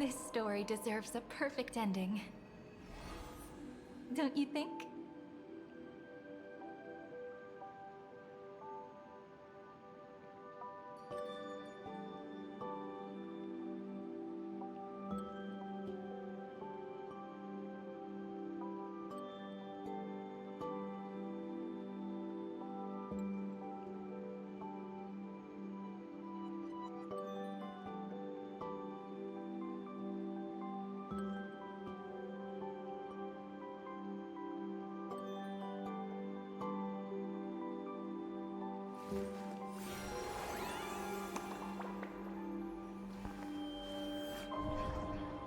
This story deserves a perfect ending. Don't you think?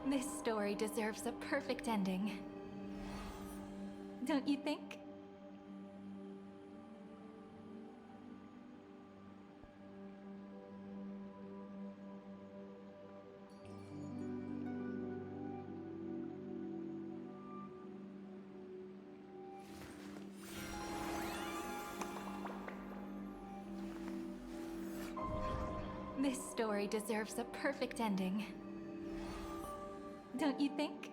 This story deserves a perfect ending. Don't you think? This story deserves a perfect ending. Don't you think?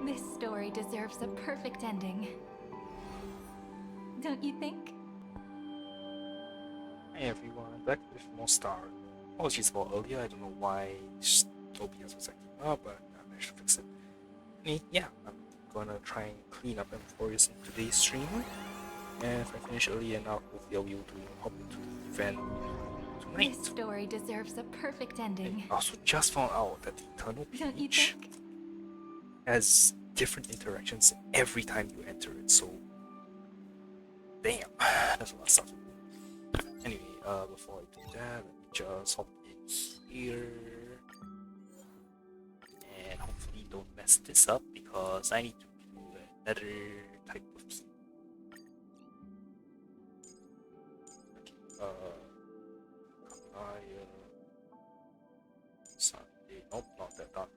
This story deserves a perfect ending. Don't you think? Hi everyone, back with more Star. Apologies for earlier, I don't know why OBS was acting up, but I managed to fix it. Yeah, I'm gonna try and clean up Emporius in today's stream. And if I finish early enough, hopefully I'll be able to hop into the event tonight. This story deserves a perfect ending. I also just found out that the Eternal Don't you Peach think? has different interactions every time you enter it, so damn, that's a lot of stuff to do. Anyway, before I do that, let me just hop in here and hopefully don't mess this up because I need to do another type of team. Okay, Sunday, nope, not that done.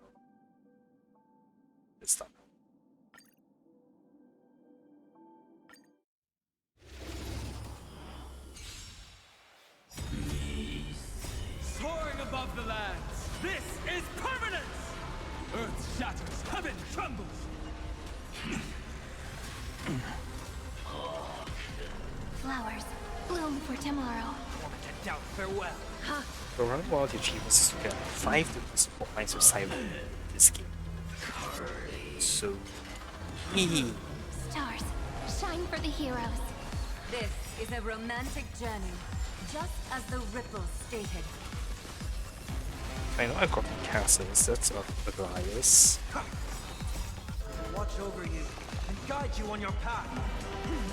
It's done. Soaring above the lands, this is permanence! Earth shatters, heaven trembles! Flowers bloom for tomorrow. Orchid doubt farewell. The running wild achievements is to get 5 different support lines of Cyber in this game. So, Stars, shine for the heroes. This is a romantic journey, just as the ripples stated. I know I've got castles, that's a Goliath. Watch over you and guide you on your path.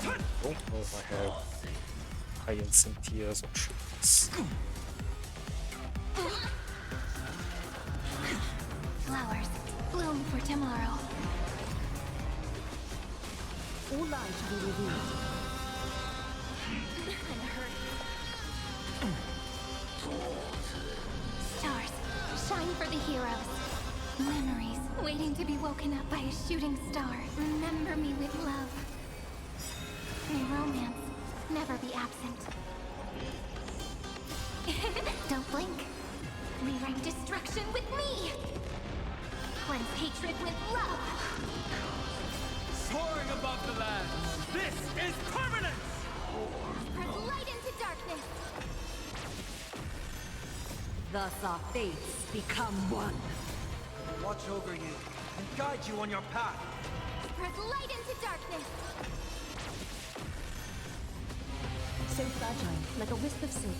Don't know if I have Hyacintias or Tricks. Flowers bloom for tomorrow. All lies to be revealed. I'm hurt. Stars, shine for the heroes. Memories waiting to be woken up by a shooting star. Remember me with love. May romance never be absent. Don't blink. Rewrite destruction with me. Cleanse hatred with love. Soaring above the lands, this is permanence! Spread light into darkness. Thus our fates become one. Watch over you and guide you on your path. Spread light into darkness. So fragile, like a wisp of silk.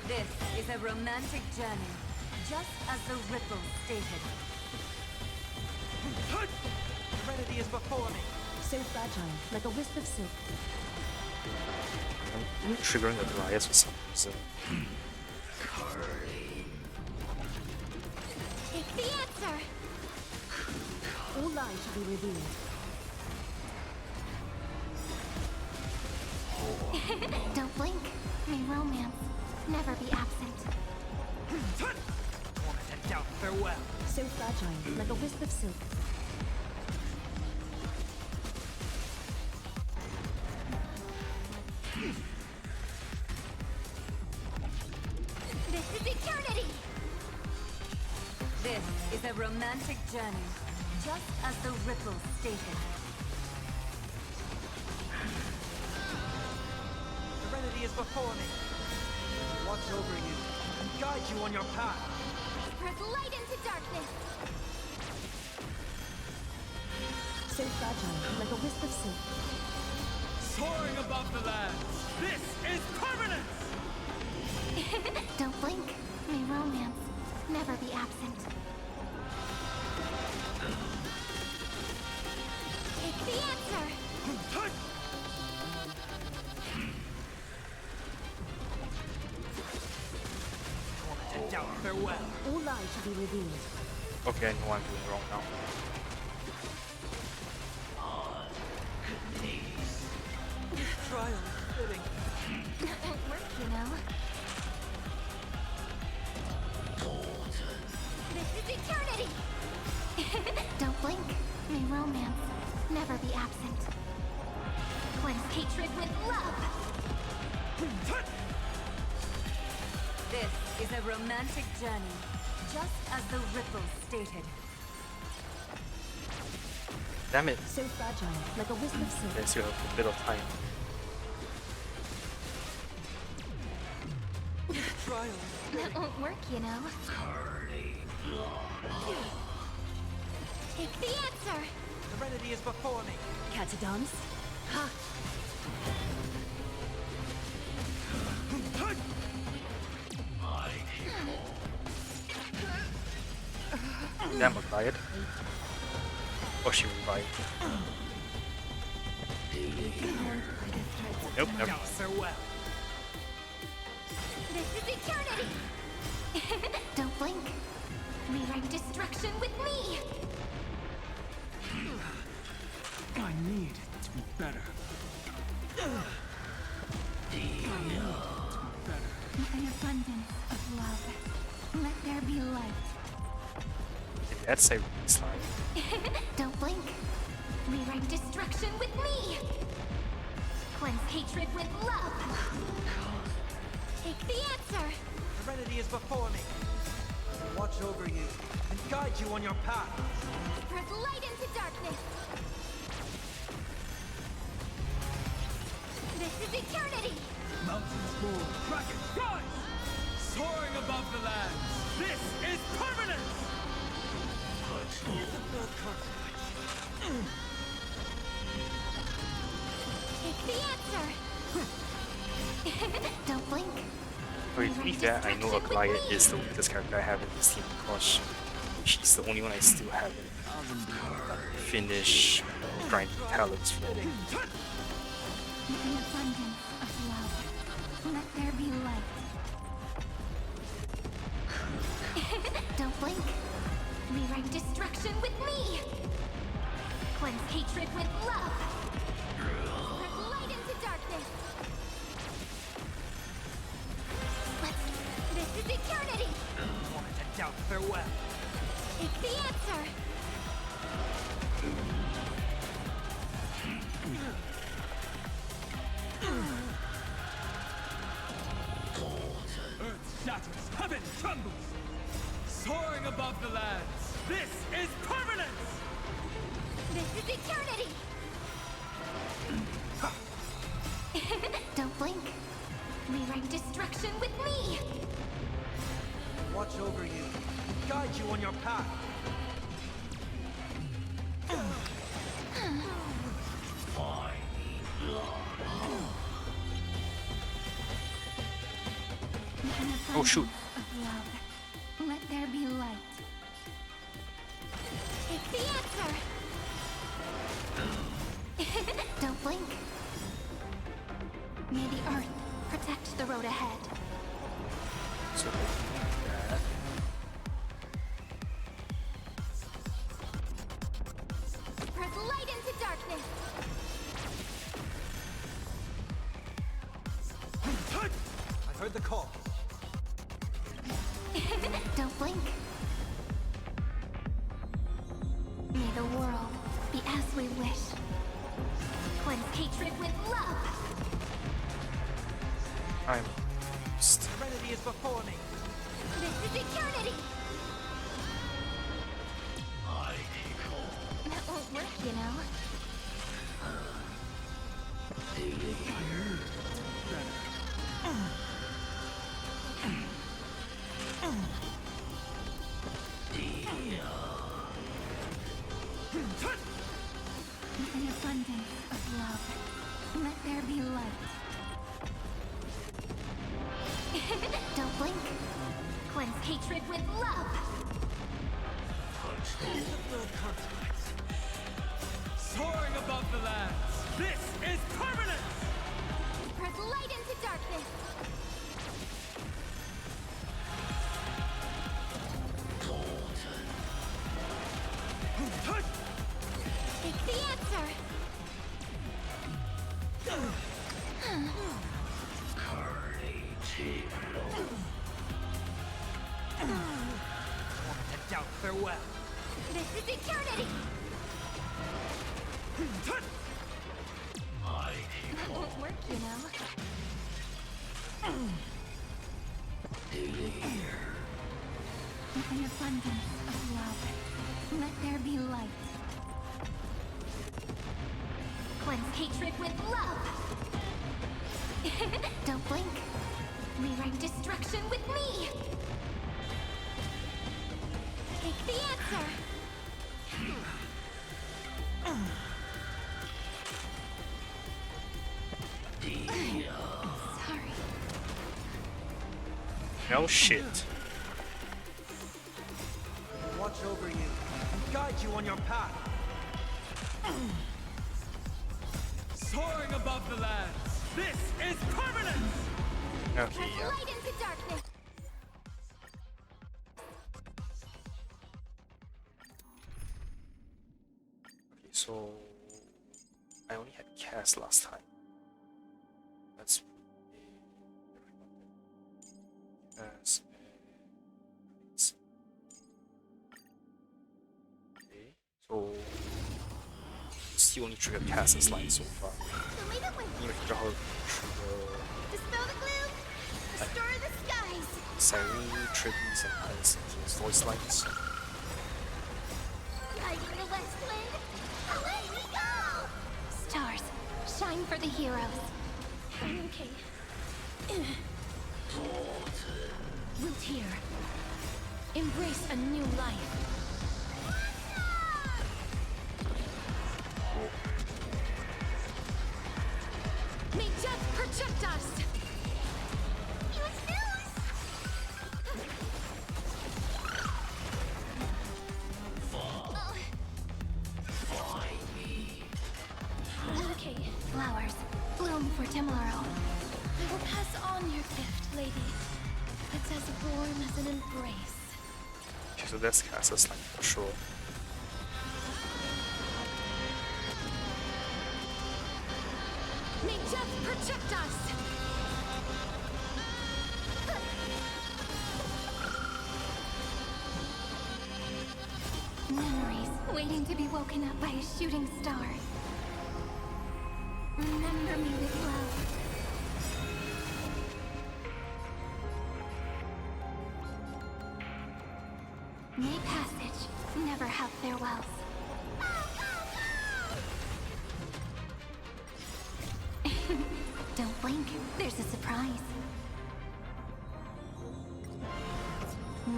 This is a romantic journey, just as the ripples stated. Serenity is before me. So fragile, like a wisp of silk. I'm triggering a Goliath for some reason. Take the answer. All lies shall be revealed. Don't blink. May romance never be absent. Torment and doubt, farewell. So fragile, like a wisp of silk. This is eternity. This is a romantic journey, just as the ripples stated. Serenity is before me. Watch over you and guide you on your path. Spread light into darkness. So fragile, like a wisp of silk. Soaring above the lands. This is permanence! Don't blink. May romance never be absent. Take the answer. Torment and doubt, farewell. All lies shall be revealed. Okay, I know I'm doing wrong now. Trial is fitting. That won't work, you know. This is eternity. Don't blink. May romance never be absent. Cleanse hatred with love. This is a romantic journey, just as the ripples stated. Damn it, So fragile, like a wisp of silk. I still have a bit of time. Trial. That won't work, you know. Take the answer. Serenity is before me. Catadons? Ha! Damn, a Goliath. Oh, she revived. Nope, never. Doubt, farewell. This is eternity. Don't blink. Rewrite destruction with me. I need to be better. With an abundance of love, let there be light. That's a slide. Don't blink. Rewrite destruction with me. Cleanse hatred with love. Take the answer. Serenity is before me. Watch over you and guide you on your path. Spread light into darkness. This is eternity. Mountains fall, dragons rise! Soaring above the lands. This is permanence! Take the answer. Don't blink. Okay, to be fair, I know a Goliath is the weakest character I have in this team because she's the only one I still haven't finished grinding talents for. With an abundance of love, let there be light. Don't blink. Rewrite destruction with me. Cleanse hatred with love. Spread light into darkness. This is eternity. Torment and doubt, farewell. Take the answer. Earth shatters, heaven trembles. Soaring above the lands. This is permanence! This is eternity. Don't blink. Rewrite destruction with me. Watch over you, guide you on your path. Oh shoot. Of love. Let there be light. Take the answer. Don't blink. May the earth protect the road ahead. So that. Press light into darkness. I heard the call. Don't blink. May the world be as we wish. Cleanse hatred with love. I'm Serenity is before me. This is eternity. That won't work, you know. With an abundance of love, let there be light. Don't blink. Cleanse hatred with love. Soaring above the lands. This is permanence! Press light into darkness. Take the answer. And doubt farewell. This is eternity. That won't work, you know. With an abundance of love, let there be light. Cleanse hatred with love. Don't blink. Rewrite destruction with me. Take the answer. Sorry. no shit. Watch over you and guide you on your path. Soaring above the lands. This is permanence! Okay, Press yeah. light into darkness. Okay, so I only had cast last time. Let's put cast okay, so still only trigger cast and slide so far. So lead it with You know, trigger dispel the gloom, restore the skies. Siren, tributes, and ice and voice lines. Guiding the west wind, away we go! Stars, shine for the heroes. Okay. Root here. Embrace a new life. May death protect us! Use news! Okay, flowers, bloom for tomorrow. I will pass on your gift, lady. It's as warm as an embrace. Okay, so that's cast and slide for sure. May death protect us! Memories waiting to be woken up by a shooting star. Remember me with love. May passage never have farewells. Don't blink, there's a surprise.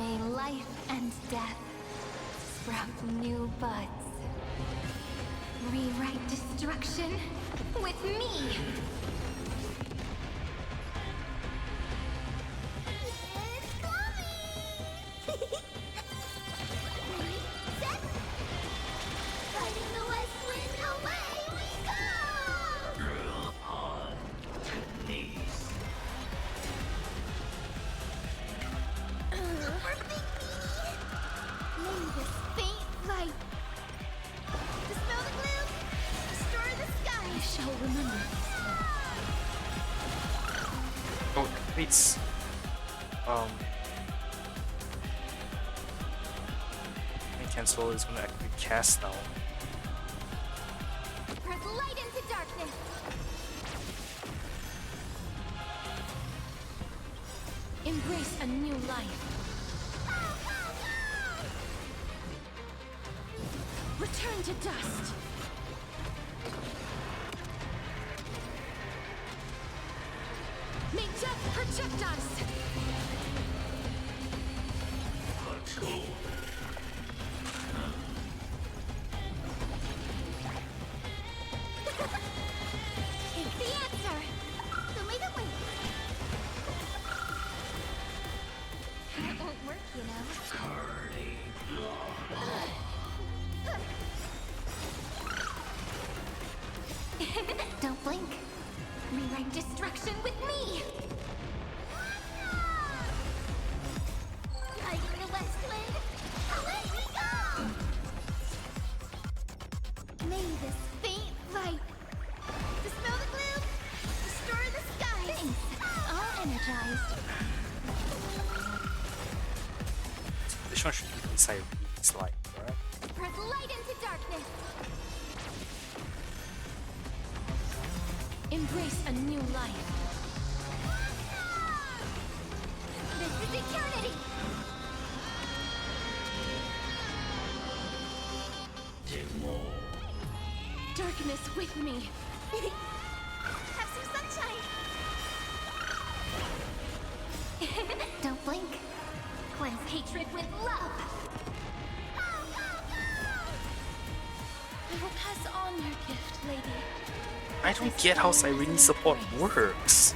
May life and death sprout new buds. Rewrite destruction with me! It's coming! Ready, set! Fighting the west wind, away we go! Girl on knees. Perfect me! May this faint light dispel the gloom, restore the sky! I shall remember this. Oh, it's cancel is gonna activate cast now. Press light into darkness! Embrace a new life. Return to dust. May death protect us. Let's go. It's the answer! So may the wait! That won't work, you know. Don't blink. Rewrite destruction with me! Guiding the west wind, away we go! May this faint light dispel the gloom, restore the skies! Thanks. All energized. This one should be inside Reed's light, right? Press light into darkness! Embrace a new life. This is eternity! Darkness with me. Have some sunshine! Don't blink. Cleanse hatred with love! I will pass on your gift, lady. I don't get how Cyrene support works.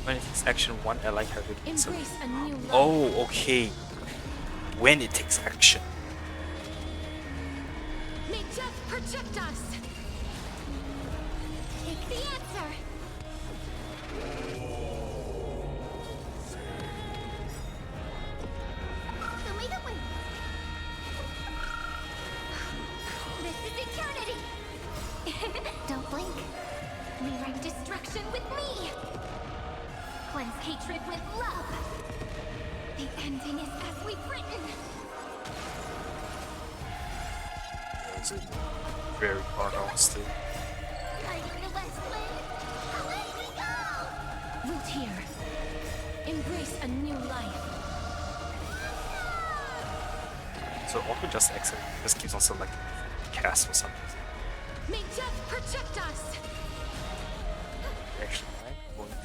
When it takes action 1, I like having it. Embrace a new life. Oh, okay. When it takes action. May death protect us. Take the answer! Show me the way! This is eternity! Don't blink. Rewrite destruction with me! Cleanse hatred with love! The ending is as we've written! Is it very pronounced too? Guiding the west wind, away we go! Root here. Embrace a new life. So auto just exit just keeps on selecting cast for some reason. May death protect us. Actually, I'm going to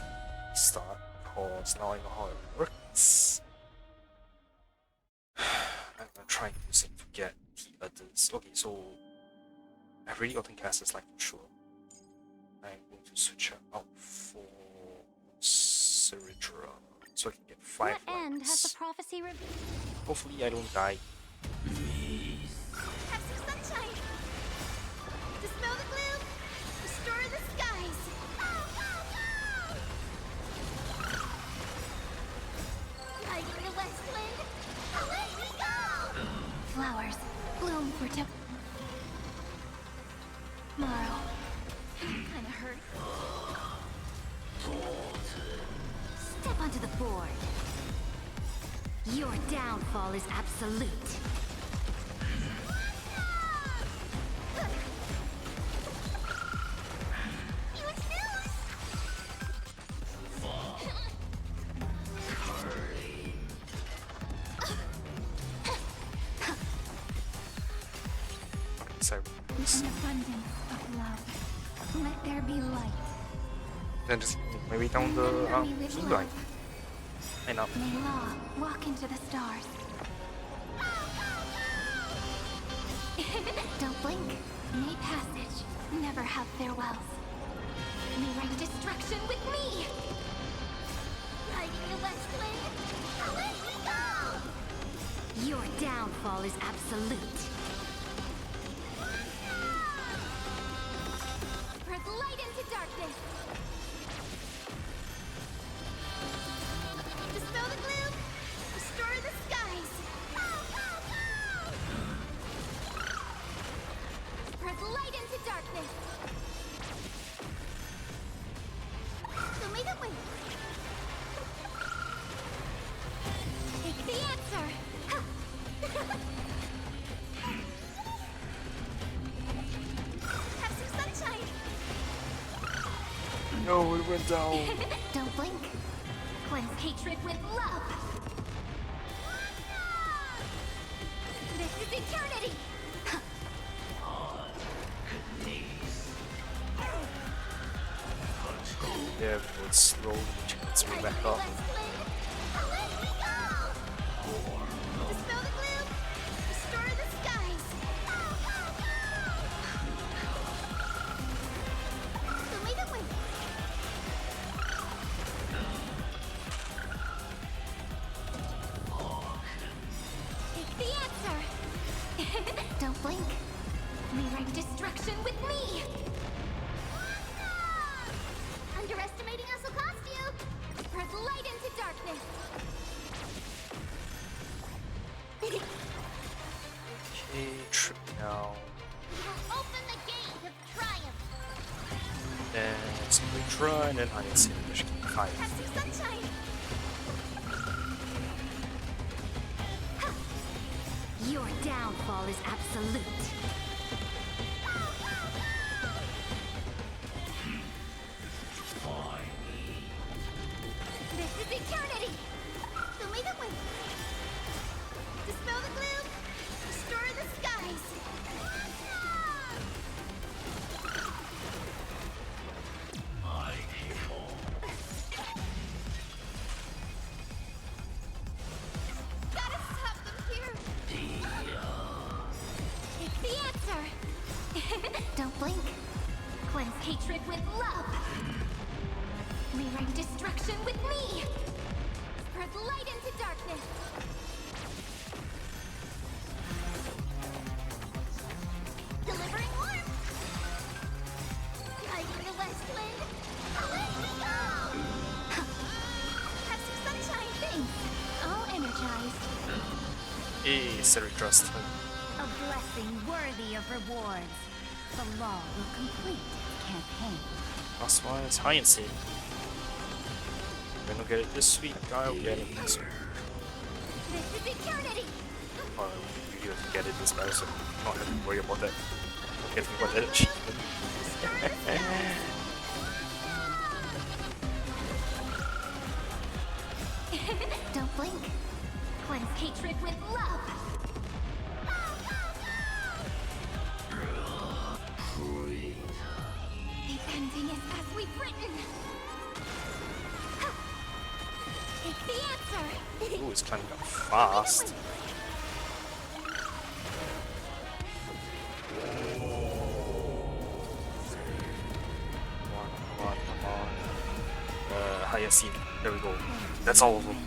restart because now I know how it works. I'm gonna try and use it to get the others. Okay, so I've already gotten casters like for sure. I'm going to switch her out for Ceridra so I can get 5 What end has the likes. prophecy revealed? Hopefully I don't die. Have some sunshine! Dispel the gloom, restore the skies! Guiding the west wind, away we go! Flowers bloom for tomorrow. Kinda hurt. Step onto the board. Your downfall is absolute. So With an abundance of love, let there be light. then just maybe down the Remember me with key love. line. I know. May law walk into the stars. Don't blink. May passage. Never have farewells. May write destruction with me. Riding the west wind. Away we go! Your downfall is absolute. Spread light into darkness. Dispel the gloom. Restore the skies. Spread light into darkness. Show me the way. Take the answer. Have some sunshine. No, it went down. Don't blink. Cleanse hatred with love. This is eternity. Yeah, but it's slowly chance me back up. Away we go! Dispel the gloom. Restore the skies. Show me the way. Take the answer. Don't blink. Rewrite destruction with me. Underestimating us will cost you. Spread light into darkness. Okay, trip now. Open the gate of triumph. Then simply try, and then I can see the mission 5. Have some sunshine. Your downfall is absolute. This is eternity. Show me the way. Dispel the gloom. Restore the skies. Gotta stop them here. Take the answer. Don't blink. Cleanse hatred with love. Rewrite destruction with me. Spread light into darkness. Delivering warmth. Guiding the west wind. Away we go! Have some sunshine. Thanks. All energized. Hey, Cedric trust him. A blessing worthy of rewards. The law will complete its campaign. That's why it's high and seed. If I don't get it this week, I'll get it next week. This is eternity. Or you get it this way, so I'm not having to worry about that. I'm getting about that achievement. Don't blink. Cleanse hatred with love. The ending is as we've written. Take the answer. Ooh, it's climbing up fast. Come on. Higher scene. There we go. That's all of them.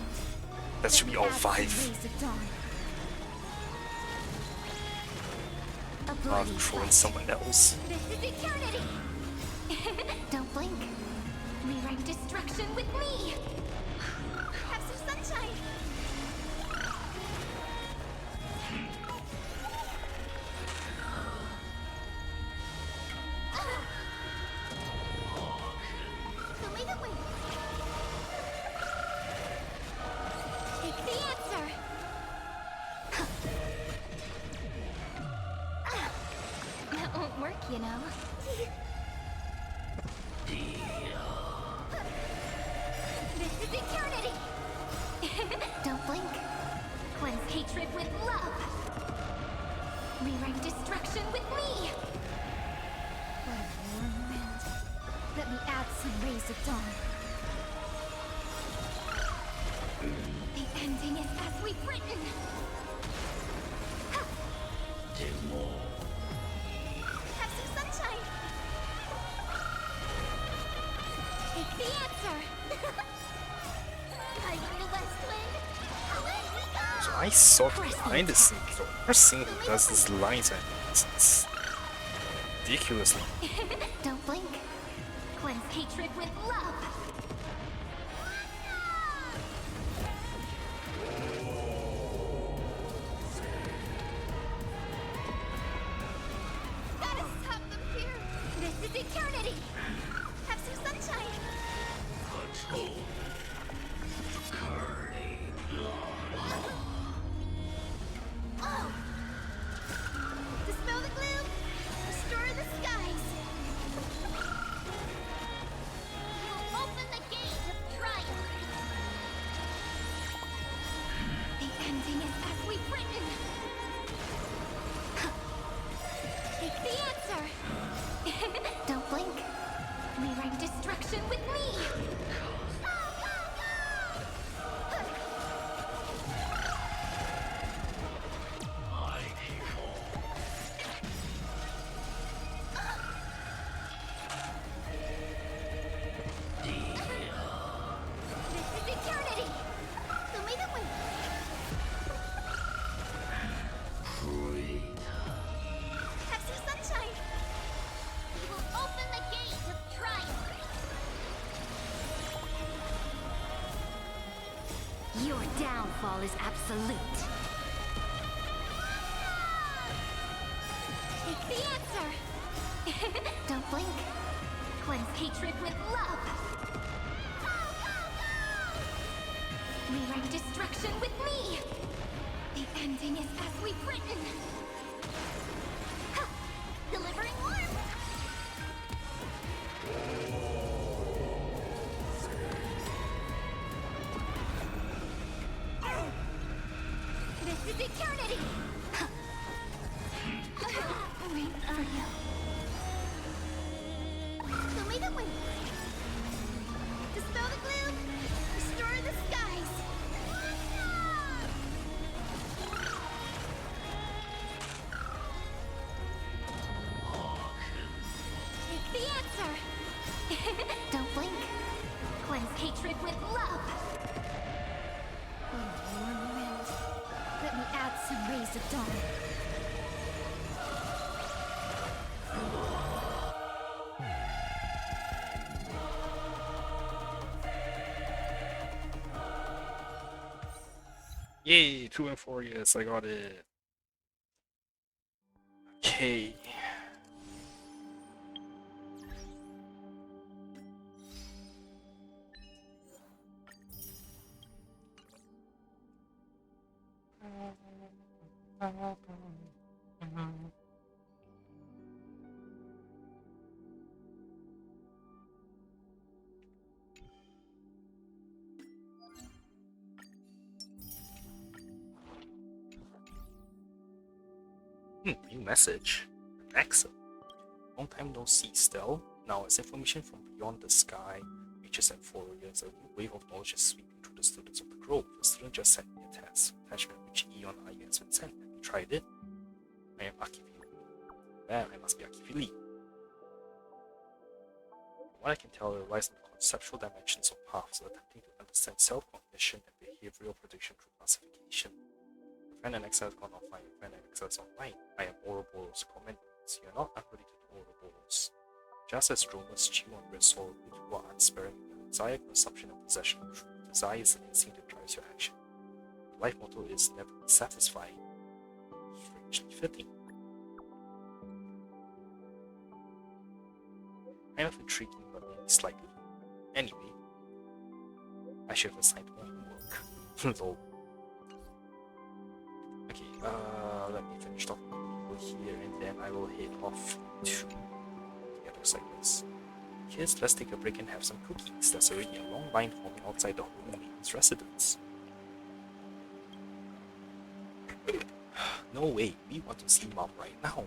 That should be all 5. Rays of dawn. A I'm bloody throwing fight. someone else. This is eternity. Don't blink. Rewrite destruction with me. Have some sunshine. Show me the way. Take the answer. That won't work, you know. This is eternity. Don't blink. Cleanse hatred with love. Rewrite destruction with me. What a warm wind. Let me add some rays of dawn. we've written. Have some sunshine. Take the answer. I'm the west wind. Away we go. So I saw behind the scenes. The person who does these lines and it's ridiculously. Don't blink. Cleanse hatred with love. Gotta stop them here. This is eternity. Have some sunshine. Oh. Dispel the gloom. Restore the skies. You'll open the gate of triumph. The ending is as we've written. Take the answer. Don't blink. Rewrite destruction with me. This is eternity. Who made it win? Have some sunshine. We will open the gate of triumph. Your downfall is absolute. Take the answer. Don't blink. Cleanse hatred with love. Rewrite destruction with me. The ending is as we've written. Ha! Delivering warmth. This is eternity. Wait for you. Show me the wind. Dispel the gloom. Restore the skies. Take the answer. Don't blink. Cleanse hatred with love. Oh, warm wind. Let me add some rays of dawn. Yay, 2 and 4 years, I got it. Okay. New message. Excellent. Long time no see, Stell. Now, as information from beyond the sky reaches and forwards, a new wave of knowledge is sweeping through the students of the Grove. The student just sent me a test. Attachment which Eon IU has been sent. Have you tried it? I am Akifili. Well, I must be Akifili. From what I can tell, it relies on the conceptual dimensions of paths, attempting to understand self-cognition and behavioral prediction through classification. Friend and Excel has gone offline. Friend and Excel is online. I am Ouroboros. Comments. You are not unrelated to Ouroboros. Just as drones chew on red soil, you are unsparing in your desire, consumption, and possession of truth. Desire is an instinct that drives your action. The life motto is never be satisfying. Strangely fitting. Kind of intriguing, but only slightly. Anyway, I should have assigned more homework. Lol. Okay, let me finish talking here and then I will head off to the other segments. Kids, let's take a break and have some cookies. There's already a long line forming outside the Holy Maiden's residence. No way, we want to see Mom right now.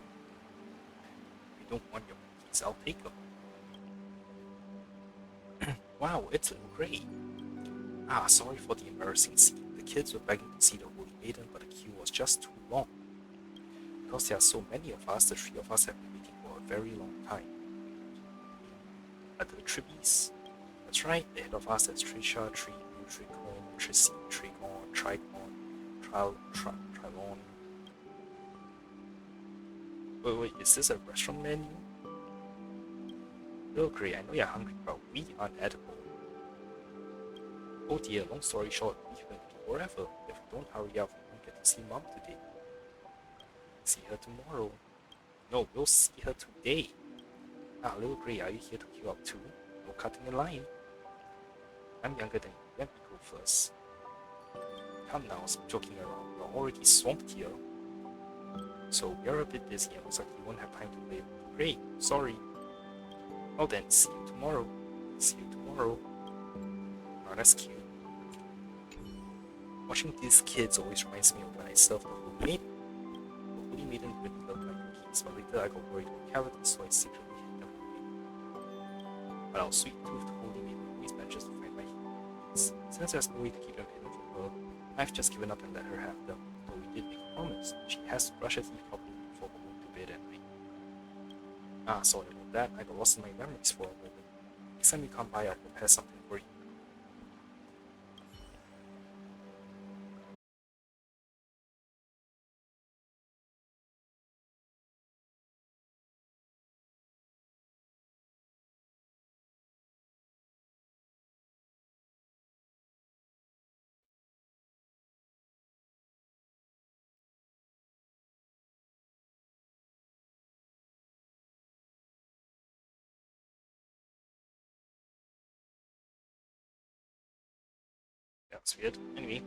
If you don't want your cookies, I'll take them. Wow, it's in gray. Ah, sorry for the embarrassing scene. The kids were begging to see the Holy Maiden, but the queue was just too long. Because there are so many of us, the three of us have been waiting for a very long time. At the Tribbies, that's right, ahead of us there's Trisha, Tribu, Tricon, Trissy, Trigon, Tricon, Trilon. Wait, is this a restaurant menu? Little Grey, I know you're hungry, but we aren't edible. Oh dear, long story short, we've been forever. If we don't hurry up, we won't get to see Mom today. See her tomorrow. No, we'll see her today. Ah, Little Grey, are you here to queue up too? No cutting in line. I'm younger than you, let me go first. Come now, stop joking around. You're already swamped here. So we're a bit busy and looks like we won't have time to play. Great, sorry. Well then, see you tomorrow. See you tomorrow. Oh, that's cute. Watching these kids always reminds me of when I served the Holy Maiden. The Holy Maiden really loved my cookies, but later I got worried about cavities, so I secretly hid them away. But our sweet-toothed Holy Maiden always manages to find my cookies. Since there's no way to keep them hidden from her, I've just given up and let her have them. Though we did make a promise, she has to brush her teeth properly before going to bed at night. Ah, sorry about that. I got lost in my memories for a moment. Next time you come by, I'll prepare something for you. That's weird. Anyway.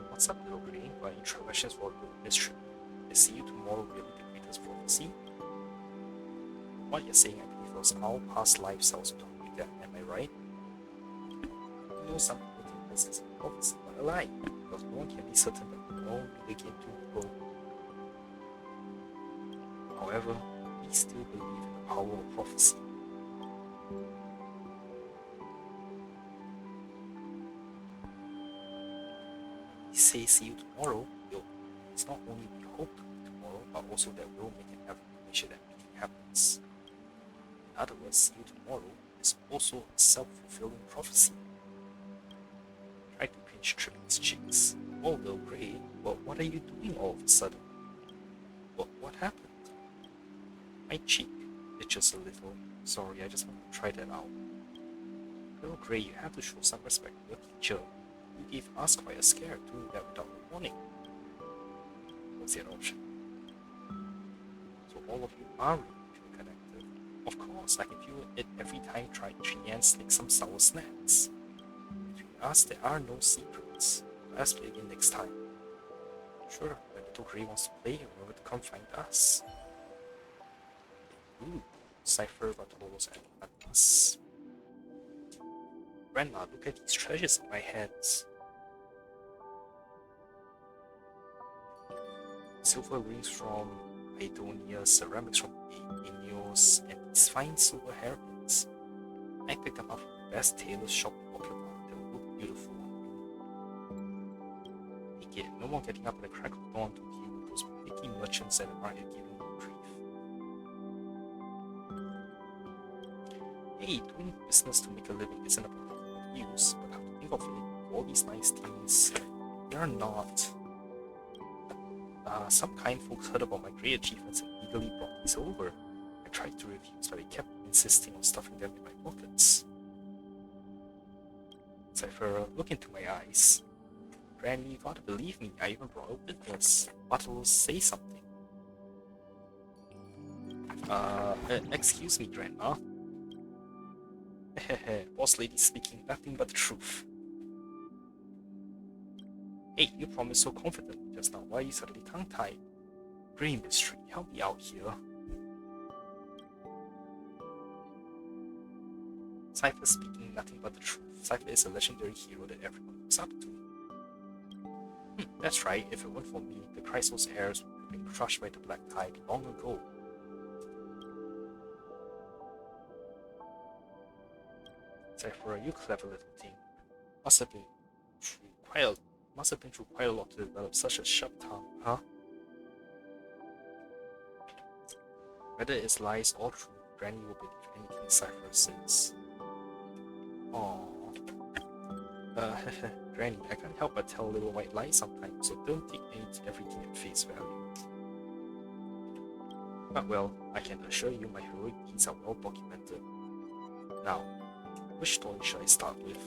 What's up, Little Grey? Got any questions for this trip? I see you tomorrow really the greatest prophecy? What you're saying, I believe was our past lives I was talking about, am I right? You know, some people think this is a prophecy, but a lie, because no one can be certain that we all really again tomorrow. However, we still believe in the power of prophecy. Say see you tomorrow, it's not only we hope to meet tomorrow, but also that we'll make an effort to make sure that meeting happens. In other words, see you tomorrow is also a self-fulfilling prophecy. Try to pinch Tripping's cheeks. Oh, Little Grey, but what are you doing all of a sudden? What happened? My cheek itches a little. Sorry, I just want to try that out. Little Grey, you have to show some respect to your teacher. You gave us quite a scare doing that without a warning. What's the other option? So all of you are really connected. Of course, I can feel it every time Trian slicks some sour snacks. Between us, there are no secrets. Let's play again next time. Sure, when Little Grey wants to play, remember to come find us. Ooh, Cypher, Vatolos, and us. Grandma, look at these treasures in my hands. Silver rings from Idonia, ceramics from Ineos, and these fine silver hairpins. I picked them up from the best tailor's shop in Pokemon. They look beautiful on you. Again, no more getting up at the crack of dawn to deal with those picky merchants that are giving me grief. Hey, doing business to make a living isn't about use, but come to think of it, all these nice things, they are not. Some kind folks heard about my great achievements and eagerly brought these over. I tried to refuse, but they kept insisting on stuffing them in my pockets. Cypher, look into my eyes. Granny, you gotta believe me, I even brought a witness. Bottles, say something. Excuse me, Grandma. Boss lady speaking nothing but the truth. Hey, you promised so confidently just now. Why are you suddenly tongue-tied? Green mystery, help me out here. Cypher speaking nothing but the truth. Cypher is a legendary hero that everyone looks up to. That's right. If it weren't for me, the Chrysos heirs would have been crushed by the Black Tide long ago. Cypher, you clever little thing. Must have been must have been through quite a lot to develop such a sharp tongue, huh? Whether it's lies or truth, Granny will believe anything Cypher says. Aww. Granny, I can't help but tell little white lies sometimes, so don't take everything at face value. But well, I can assure you my heroic deeds are well documented. Now, which story should I start with?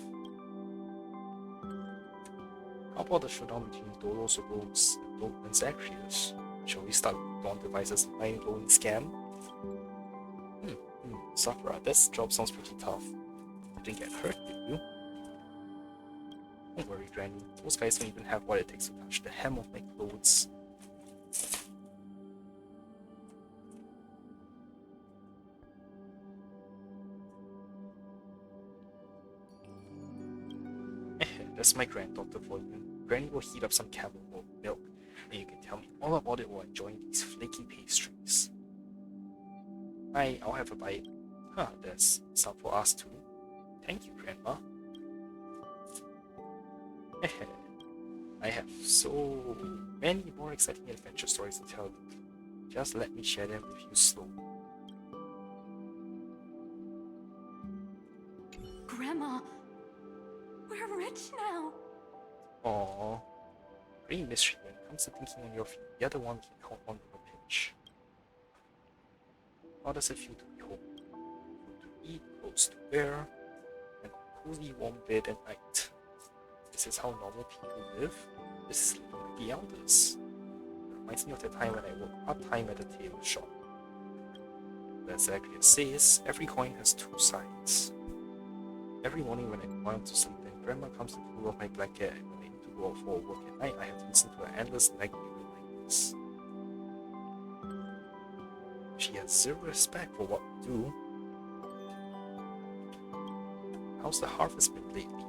How about the showdown between Doros Rose and Zacharias? Shall we start with Dawn Devices' mind-blowing scam? Sakura, this job sounds pretty tough. You didn't get hurt, did you? Don't worry, Granny. Those guys don't even have what it takes to touch the hem of my clothes. That's my granddaughter for you. Granny will heat up some camel milk, and you can tell me all about it while enjoying these flaky pastries. I'll have a bite. Huh, there's some for us too. Thank you, Grandma. I have so many more exciting adventure stories to tell you. Just let me share them with you slowly. Grandma, we're rich now. Aww. Great mystery when it comes to thinking on your feet. The other one can count on with a pinch. How does it feel to be home? Food to eat, clothes to wear, and a cozy warm bed at night. This is how normal people live. This is living like the elders. It reminds me of the time when I worked part-time at a tailor shop. As Zacharias says, every coin has two sides. Every morning when I want to sleep and Grandma comes to pull off my blanket, and when I need to go out for work at night, I have to listen to her endless nagging reminders. She has zero respect for what we do. How's the harvest been lately?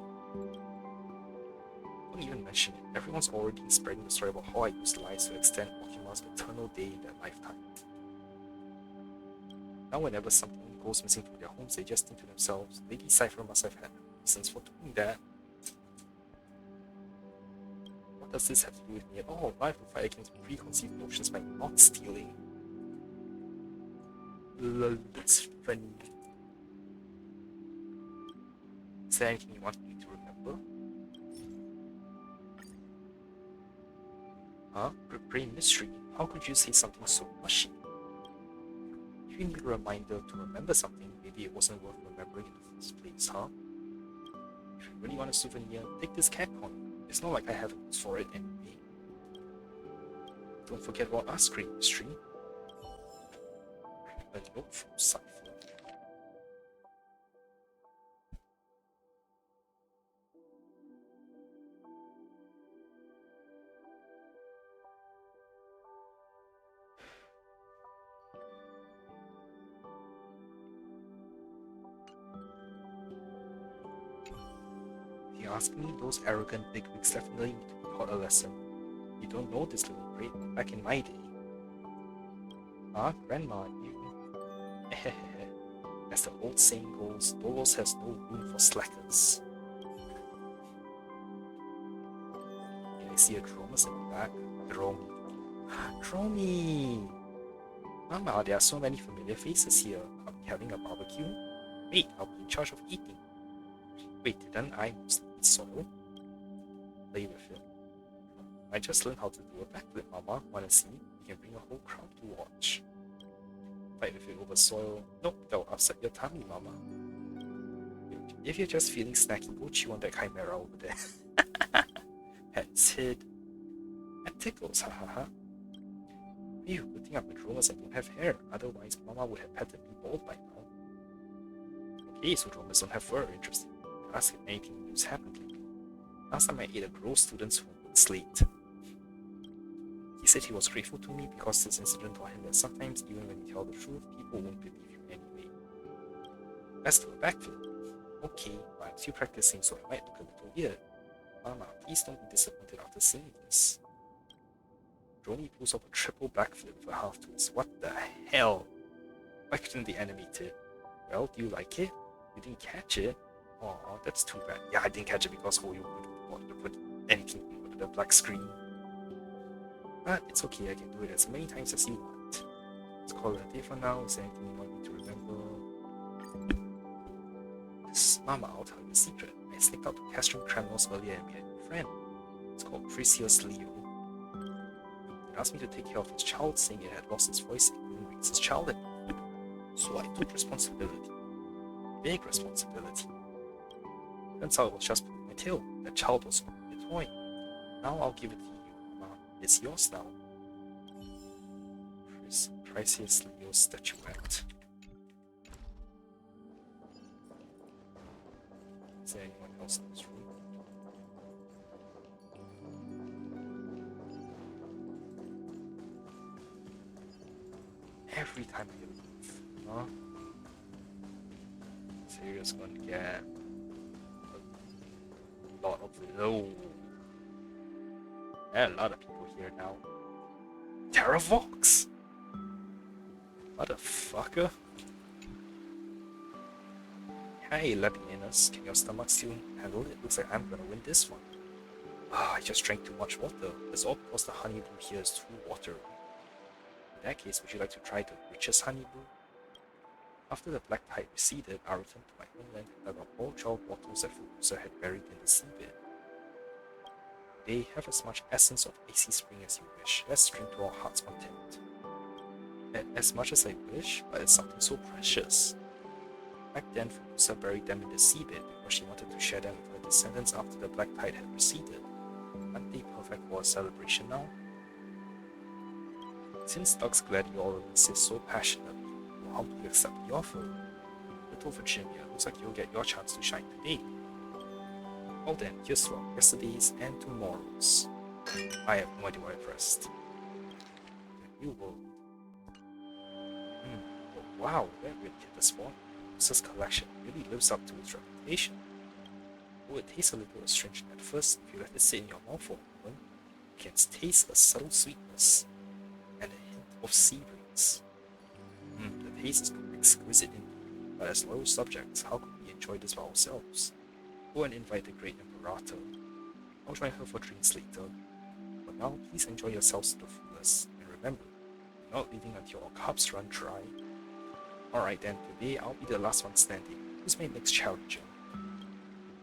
Don't even mention it. Everyone's already spreading the story about how I used lies to extend Okima's eternal day in their lifetime. Now whenever something goes missing from their homes, they just think to themselves, Lady Cypher must have had reasons for doing that. What does this have to do with me at all? Life will fight against preconceived notions by not stealing. Lol, that's funny. Is there anything you want me to remember? Huh? Great mystery. How could you say something so mushy? If you need a reminder to remember something, maybe it wasn't worth remembering in the first place, huh? If you really want a souvenir, take this cat coin. It's not like I have a use for it anyway. Don't forget about us, great mystery. A note from Cypher. If you ask me, those arrogant bigwigs definitely need to be taught a lesson. You don't know this little great back in my day. Ah, Grandma, you... As the old saying goes, Doros has no room for slackers. I see a Dromus in the back. Dromy! Mama, there are so many familiar faces here. Are we having a barbecue? Wait, I'll be in charge of eating. Wait, didn't I mostly eat soil? Play with it. I just learned how to do a backflip, Mama. Wanna see? You can bring a whole crowd to watch. Fight with it over soil. Nope, that'll upset your tummy, Mama. If you're just feeling snacky, go chew on that chimera over there. That's it. That tickles, hahaha. Phew, good thing I'm a Dromus and don't have hair. Otherwise, Mama would have petted me bald by now. Okay, so Dromus don't have fur. Interesting. Ask if anything new's happened lately. Last time I ate a Grow student's homework slate. He said he was grateful to me because this incident taught him that sometimes, even when you tell the truth, people won't believe you anyway. As to a backflip, okay, but I'm still practicing, so I might look a little weird. Mama, please don't be disappointed after seeing this. Droney pulls off a triple backflip with a half twist. What the hell? Why couldn't they animate it? Well, do you like it? You didn't catch it? Aw, that's too bad. Yeah, I didn't catch it because Hoyu would anything with the black screen. But it's okay, I can do it as many times as you want. Let's call it a day for now. Is there anything you want me to remember? Mama, I'll tell you a secret. I sneaked out to Castrum Tremos earlier and we had a new friend. It's called Chrysos Leo. It asked me to take care of his child, saying it had lost its voice and couldn't raise his child anymore. So I took responsibility. Big responsibility. Turns out it was just pulling my tail. That child was only a toy. Now I'll give it to you, Mama. It's yours now. Chrysos Leo statuette. Is there anyone else in this room? Every time I leave, huh? Serious gonna get a lot of low. There are a lot of people here now. Terravox? Motherfucker. Hey, Labianus, can your stomach still handle it? Looks like I'm gonna win this one. I just drank too much water. It's all because the honey brew here is too watery. In that case, would you like to try the richest honey brew? After the black tide receded, I returned to my homeland and dug up all 12 bottles that Fukusa had buried in the seabed. They have as much essence of AC spring as you wish. Let's drink to our heart's content. As much as I wish, but it's something so precious. Back then, Fukusa buried them in the seabed because she wanted to share them with her descendants after the black tide had receded. Aren't they perfect for a celebration now? Since Doug's Gladiolus insists so passionately, we'll humbly accept the offer. Little Virginia, looks like you'll get your chance to shine today. Well then, here's to our yesterday's and tomorrow's. I have no idea what I pressed. The new world. Oh, wow, that really hit the spot. This collection really lives up to its reputation. Though it tastes a little astringent at first, if you let it sit in your mouth for a moment, you can taste a subtle sweetness and a hint of sea breeze. The taste is exquisite indeed, but as loyal subjects, how could we enjoy this by ourselves? Go and invite the great Imperator. I'll join her for drinks later. But now, please enjoy yourselves to the fullest, and remember, you're not leaving until our cups run dry. Alright then, today I'll be the last one standing. Who's my next challenger?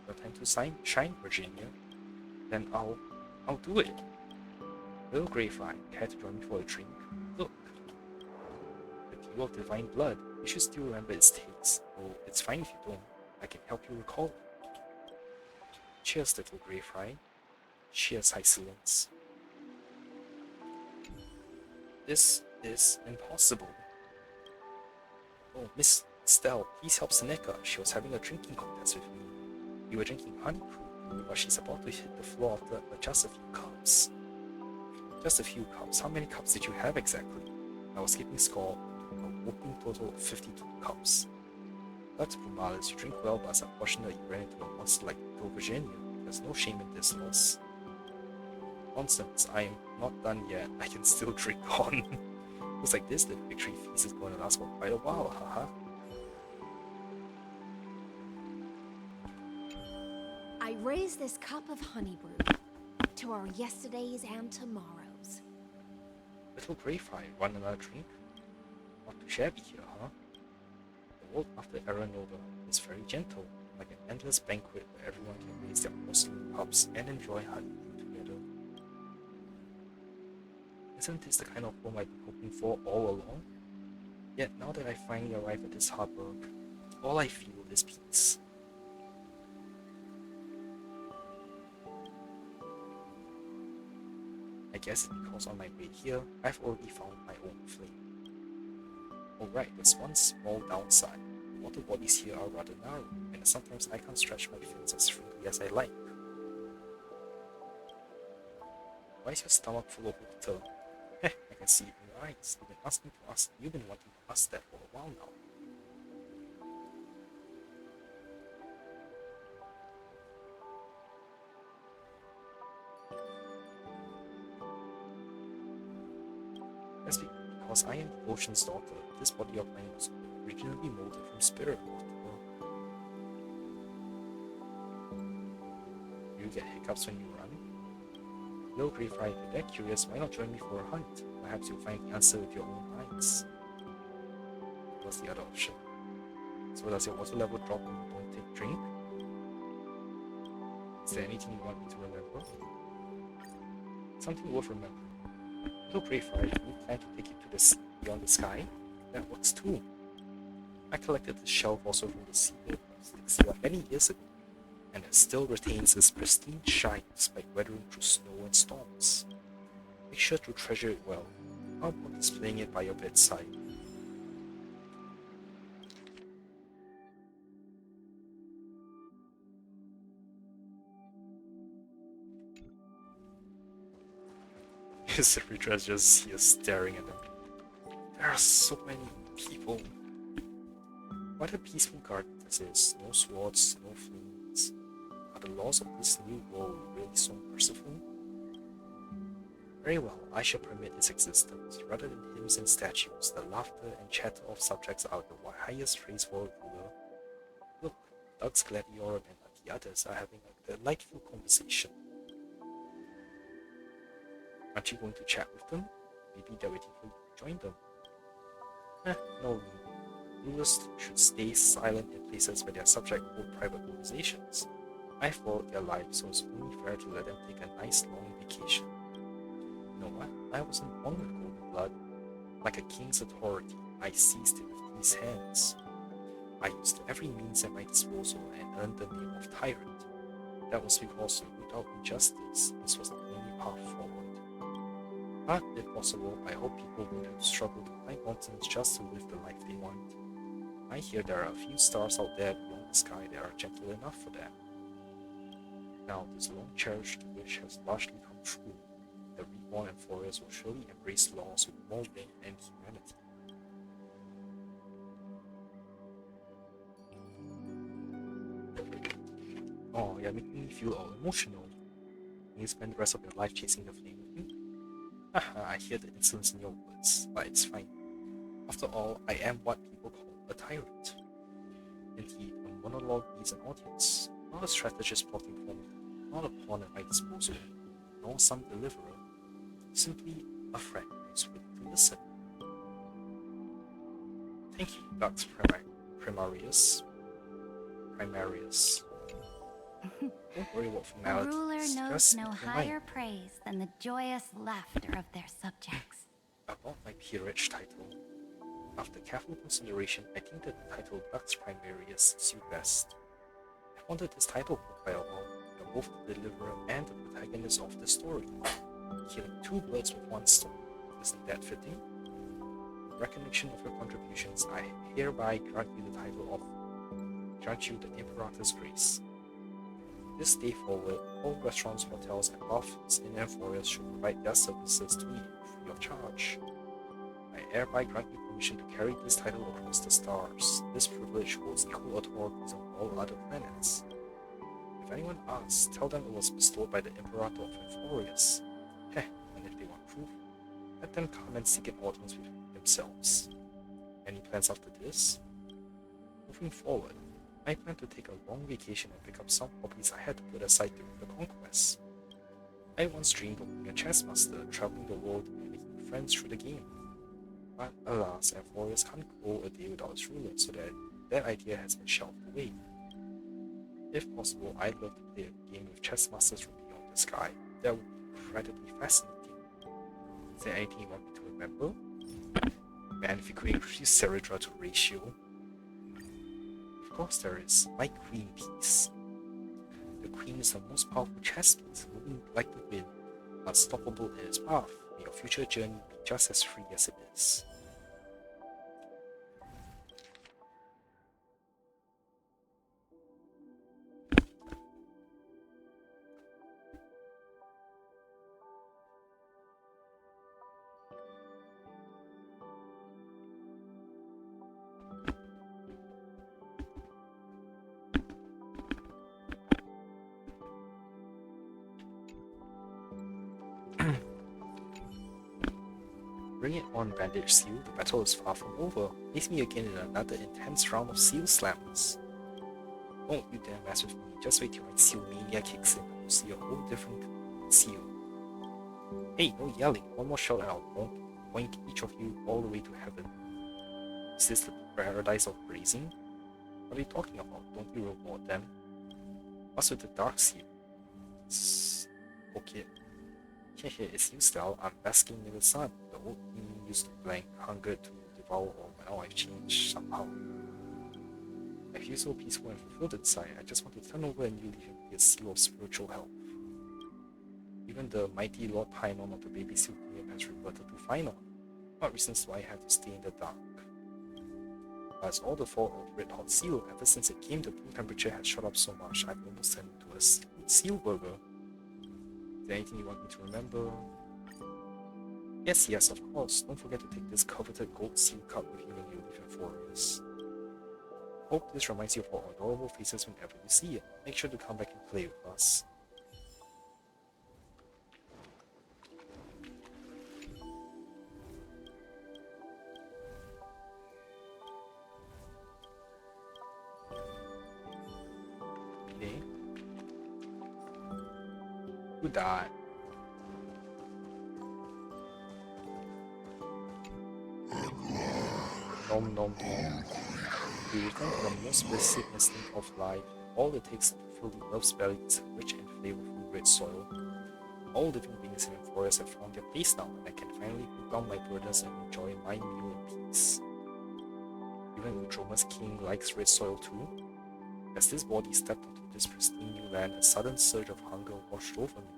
Your time to shine, Virginia? Then I'll do it. Little Greyfly, care to join me for a drink? Look. The dew of divine blood. You should still remember its taste. Oh, it's fine if you don't. I can help you recall it. Cheers, little Greyfly. Cheers, Hycillence. This is impossible. Oh, Miss Stell, please help Seneca. She was having a drinking contest with me. We were drinking honey brew, but she's about to hit the floor after just a few cups. Just a few cups. How many cups did you have exactly? I was keeping score, a whopping total of 52 cups. That's Brumalis, you drink well, but it's unfortunate you ran into a monster like little Virginia. There's no shame in this loss. Nonsense, I am not done yet. I can still drink on. Looks like this, the victory feast is going to last for quite a while, haha. I raise this cup of honey brew to our yesterdays and tomorrows. Little Greyfly, want another drink? Not too shabby here, huh? The world after Aranova is very gentle, like an endless banquet where everyone can raise their porcelain cups and enjoy honey brew together. Isn't this the kind of home I've been hoping for all along? Yet now that I finally arrive at this harbor, all I feel is peace. I guess because on my way here, I've already found my own flame. Alright, there's one small downside. The water bodies here are rather narrow, and sometimes I can't stretch my fins as freely as I like. Why is your stomach full of water? Heh, I can see it in your eyes. You've been wanting to ask that for a while now. That's because I am the ocean's daughter. This body of mine was originally molded from spirit water. You get hiccups when you run? Hello, Greyfly. If you're that curious, why not join me for a hunt? Perhaps you'll find the answer with your own eyes. What's the other option? So does your water level drop when you don't take drink? Is there anything you want me to remember? Something worth remembering. Hello, Greyfly. Do you plan to take it to the sea beyond the sky? That works too. I collected this shell fossil from the seabed many years ago, and it still retains its pristine shine despite weathering through snow and storms. Make sure to treasure it well. How about displaying it by your bedside? Citritra is just here staring at them. There are so many people. What a peaceful garden this is. No swords, no flames. Are the laws of this new world really so merciful? Very well, I shall permit its existence. Rather than hymns and statues, the laughter and chatter of subjects are the highest praise for a ruler. Look, Doug's Gladiator and the others are having a delightful conversation. Aren't you going to chat with them? Maybe they're waiting for you to join them. No need. Rulers should stay silent in places where their subjects hold private conversations. I followed their lives, so it's only fair to let them take a nice long vacation. You know what? I wasn't born with golden blood. Like a king's authority, I seized it with these hands. I used every means at my disposal and earned the name of tyrant. That was because, without injustice, this was the only path forward. But, if possible, I hope people won't have to struggle to climb mountains just to live the life they want. I hear there are a few stars out there beyond the sky that are gentle enough for them. Now, this long-cherished wish has largely come true. The reborn Amphorius will surely embrace laws with more vim and humanity. Oh, you're making me feel all emotional. Can you spend the rest of your life chasing the flame with me? Haha, I hear the insolence in your words, but it's fine. After all, I am what people call a tyrant. Indeed, a monologue needs an audience, not a strategist plotting for me, not a pawn at my disposal, nor some deliverer. Simply a friend who's willing to listen. Thank you, Dr. Primarius. Don't worry about A formalities. ruler knows Just no keep in higher mind praise than the joyous laughter of their subjects. about my peerage title. After careful consideration, I think that the title Lux Primarius suits you best. I wanted this title for quite a while. You're both the deliverer and the protagonist of the story. Killing two birds with one stone. Isn't that fitting? In recognition of your contributions, I hereby grant you the title of the Imperator's Grace. This day forward, all restaurants, hotels, and bars in Amphorius should provide their services to you free of charge. I hereby grant you permission to carry this title across the stars. This privilege holds equal authorities on all other planets. If anyone asks, tell them it was bestowed by the Imperator of Amphorius. And if they want proof, let them come and seek an audience with themselves. Any plans after this? Moving forward, I plan to take a long vacation and pick up some hobbies I had to put aside during the conquest. I once dreamed of being a chess master, traveling the world and making friends through the game. But alas, Amphorius can't go a day without its ruler, so that idea has been shelved away. If possible, I'd love to play a game with chess masters from beyond the sky. That would be incredibly fascinating. Is there anything you want me to remember? Man, if you could increase Ceridra to ratio. Of course there is. My queen piece. The queen is the most powerful chess piece, moving like the wind, unstoppable in its path. May your future journey be just as free as it is. Bring it on, Bandage Seal. The battle is far from over. Face me again in another intense round of seal slammers. Don't you dare mess with me. Just wait till my seal mania kicks in. You'll see a whole different seal. Hey, no yelling. One more shot and I'll boink each of you all the way to heaven. Is this the paradise of grazing? What are you talking about? Don't you reward them? What's with the dark seal? Okay. Hehe, it's you, Style. I'm basking in the sun. The old me used to blank, hunger to devour all, but now I've changed somehow. I feel so peaceful and fulfilled inside. I just want to turn over a new leaf and be a seal of spiritual health. Even the mighty Lord Painon of the Baby Seal Kingdom has reverted to Painon. What reasons do I have to stay in the dark? But it's all the fault of Red Hot Seal. Ever since it came, the room temperature has shot up so much, I've almost turned into a seal burger. Is there anything you want me to remember? Yes, of course. Don't forget to take this coveted gold seal cup with you when you leave Euphorius. Hope this reminds you of our adorable faces whenever you see it. Make sure to come back and play with us. Okay. Who died? Nom nom nom. Do you think the most basic instinct of life, all it takes to fill the earth's belly is a rich and flavorful red soil? All living beings in the forest have found their place now, and I can finally put down my burdens and enjoy my meal in peace. Even Udroma's king likes red soil too. As this body stepped onto this pristine new land, a sudden surge of hunger washed over me.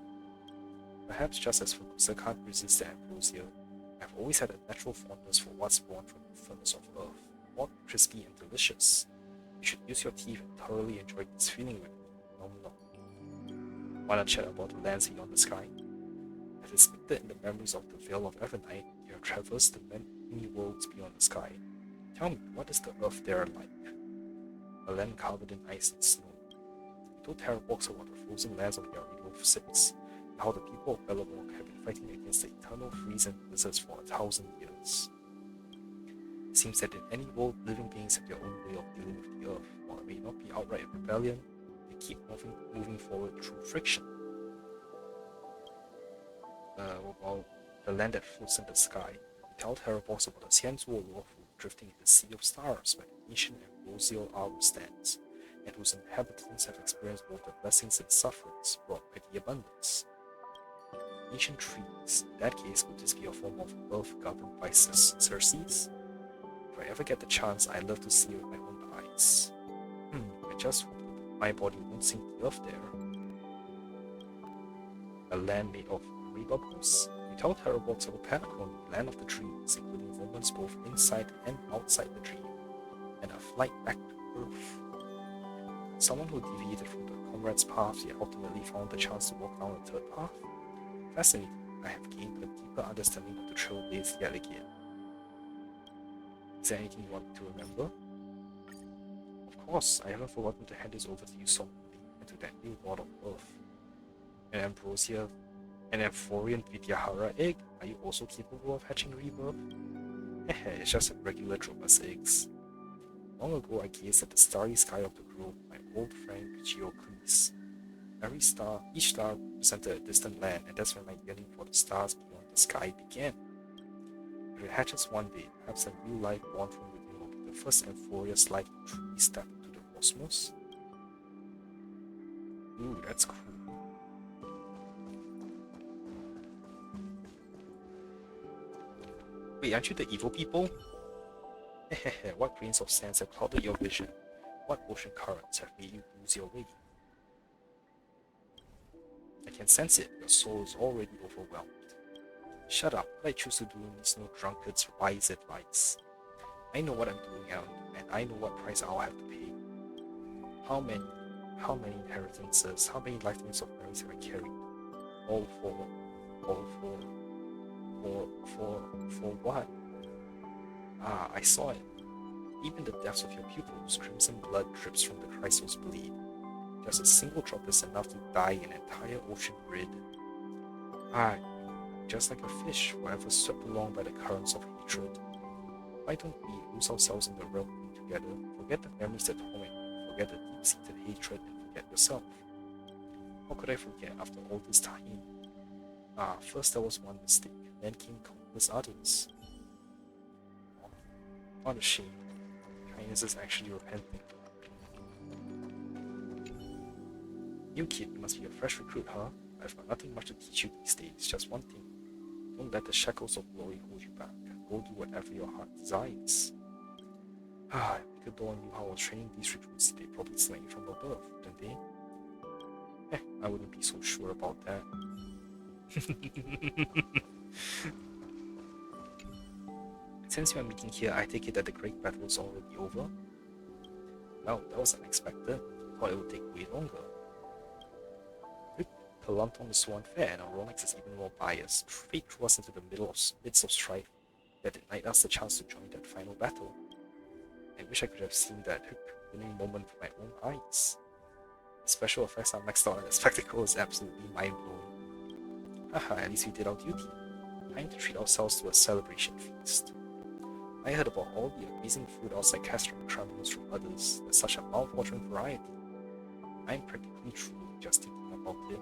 Perhaps just as Fukusa can't resist the ambrosia, I've always had a natural fondness for what's born from the furnace of earth. Hot, crispy, and delicious. You should use your teeth and thoroughly enjoy this feeling with me. Nom nom. Wanna chat about the lands beyond the sky? As depicted in the memories of the Vale of Evernite, you have traversed the many worlds beyond the sky. Tell me, what is the earth there like? A land covered in ice and snow. You told Terra walks about the frozen lands of Yarilo 6, and how the people of Belobog have been fighting against the eternal freeze and blizzards for 1,000 years. It seems that in any world, living beings have their own way of dealing with the earth. While it may not be outright rebellion, they keep moving forward through friction. Well, the land that floats in the sky. You tell Terrabox about the Xianzhuo Luofu drifting in the sea of stars where the ancient ambrosial hour stands, and whose inhabitants have experienced both the blessings and sufferings brought by the abundance. Ancient trees, in that case, would this be a form of earth governed by Circes? If I ever get the chance, I'd love to see it with my own eyes. I just hope that my body won't sink the earth there. A land made of bubbles. You tell Terrabox of a Panacon, land of the trees, including moments both inside and outside the dream, and a flight back to Earth. Someone who deviated from the comrade's path yet ultimately found the chance to walk down the third path? Fascinating. I have gained a deeper understanding of the trailblaze yet again. Is there anything you want me to remember? Of course, I haven't forgotten to hand this over to you solemnly and to that new lord of Earth. An ambrosia, an Amphorian Vidyahara egg? Are you also capable of hatching rebirth? It's just a regular Droma's eggs. Long ago I gazed at the starry sky of the grove, my old friend Geocles. Each star represented a distant land, and that's when my yearning for the stars beyond the sky began. If it hatches one day, perhaps a new life born from within will be the first Amphoria's life to truly step into the cosmos. Ooh, that's cool. Wait, aren't you the evil people? What grains of sand have clouded your vision? What ocean currents have made you lose your way? I can sense it, your soul is already overwhelmed. Shut up, what I choose to do needs no drunkard's wise advice. I know what I'm doing out, and I know what price I'll have to pay. How many inheritances, how many lifetimes of memories have I carried? All for what? Ah, I saw it. Even the depths of your pupils, crimson blood drips from the Chrysos blade. Just a single drop is enough to dye an entire ocean red. Ah, just like a fish, forever swept along by the currents of hatred. Why don't we lose ourselves in the realm together? Forget the memories that torment you, forget the deep-seated hatred, and forget yourself. How could I forget after all this time? First there was one mistake, then came countless others. Not a shame. Kindness is actually repenting. You kid, you must be a fresh recruit, huh? I've got nothing much to teach you these days, just one thing. Don't let the shackles of glory hold you back. Go do whatever your heart desires. If Picador knew how I was training these recruits, they'd probably slang from above, wouldn't they? I wouldn't be so sure about that. Since you are meeting here, I take it that the great battle is already over? Well, that was unexpected. Thought it would take way longer. Pelanton is so unfair, and our Rolex is even more biased. Fate threw us into the midst of strife, yet denied us the chance to join that final battle. I wish I could have seen that winning moment with my own eyes. The special effects are maxed out, and the spectacle is absolutely mind-blowing. Haha, at least we did our duty. Time to treat ourselves to a celebration feast. I heard about all the amazing food outside Castro travelers from others. There's such a malfortunate variety. I'm practically true just thinking about it.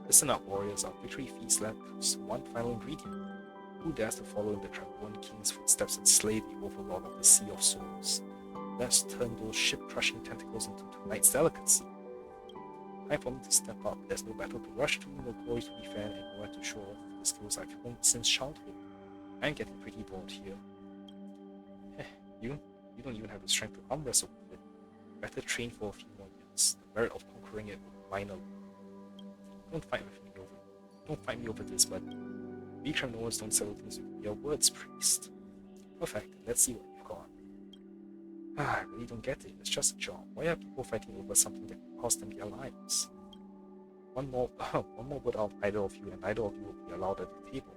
Listen up, warriors. Our victory feast lacks one final ingredient. Who dares to follow in the Tremblant King's footsteps and slay the overlord of the Sea of Souls? Let's turn those ship-crushing tentacles into tonight's delicacy. Time for me to step up. There's no battle to rush to, no glory to defend, and nowhere to show off the skills I've honed since childhood. I'm getting pretty bored here. You don't even have the strength to arm wrestle with it. Better train for a few more years. The merit of conquering it will be mine alone. Don't fight me over this, but we criminals don't settle things with your words, priest. Perfect. Let's see what you've got. I really don't get it. It's just a job. Why are people fighting over something that can cost them their lives? One more word out of either of you, and neither of you will be allowed at the table.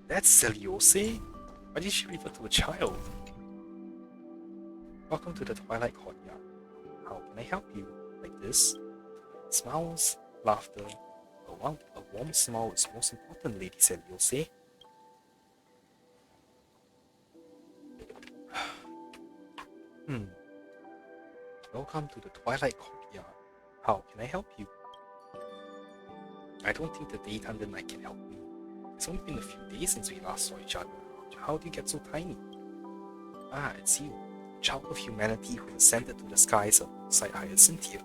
That's Celiose? Why did she refer to a child? Welcome to the Twilight Courtyard. How can I help you? Like this? Smiles, laughter. A warm smile is most important, Lady Celiose. Welcome to the Twilight Courtyard. How can I help you? I don't think the Day Thunder Knight can help me. It's only been a few days since we last saw each other. How do you get so tiny? It's you, child of humanity who ascended to the skies alongside Hyacinthia.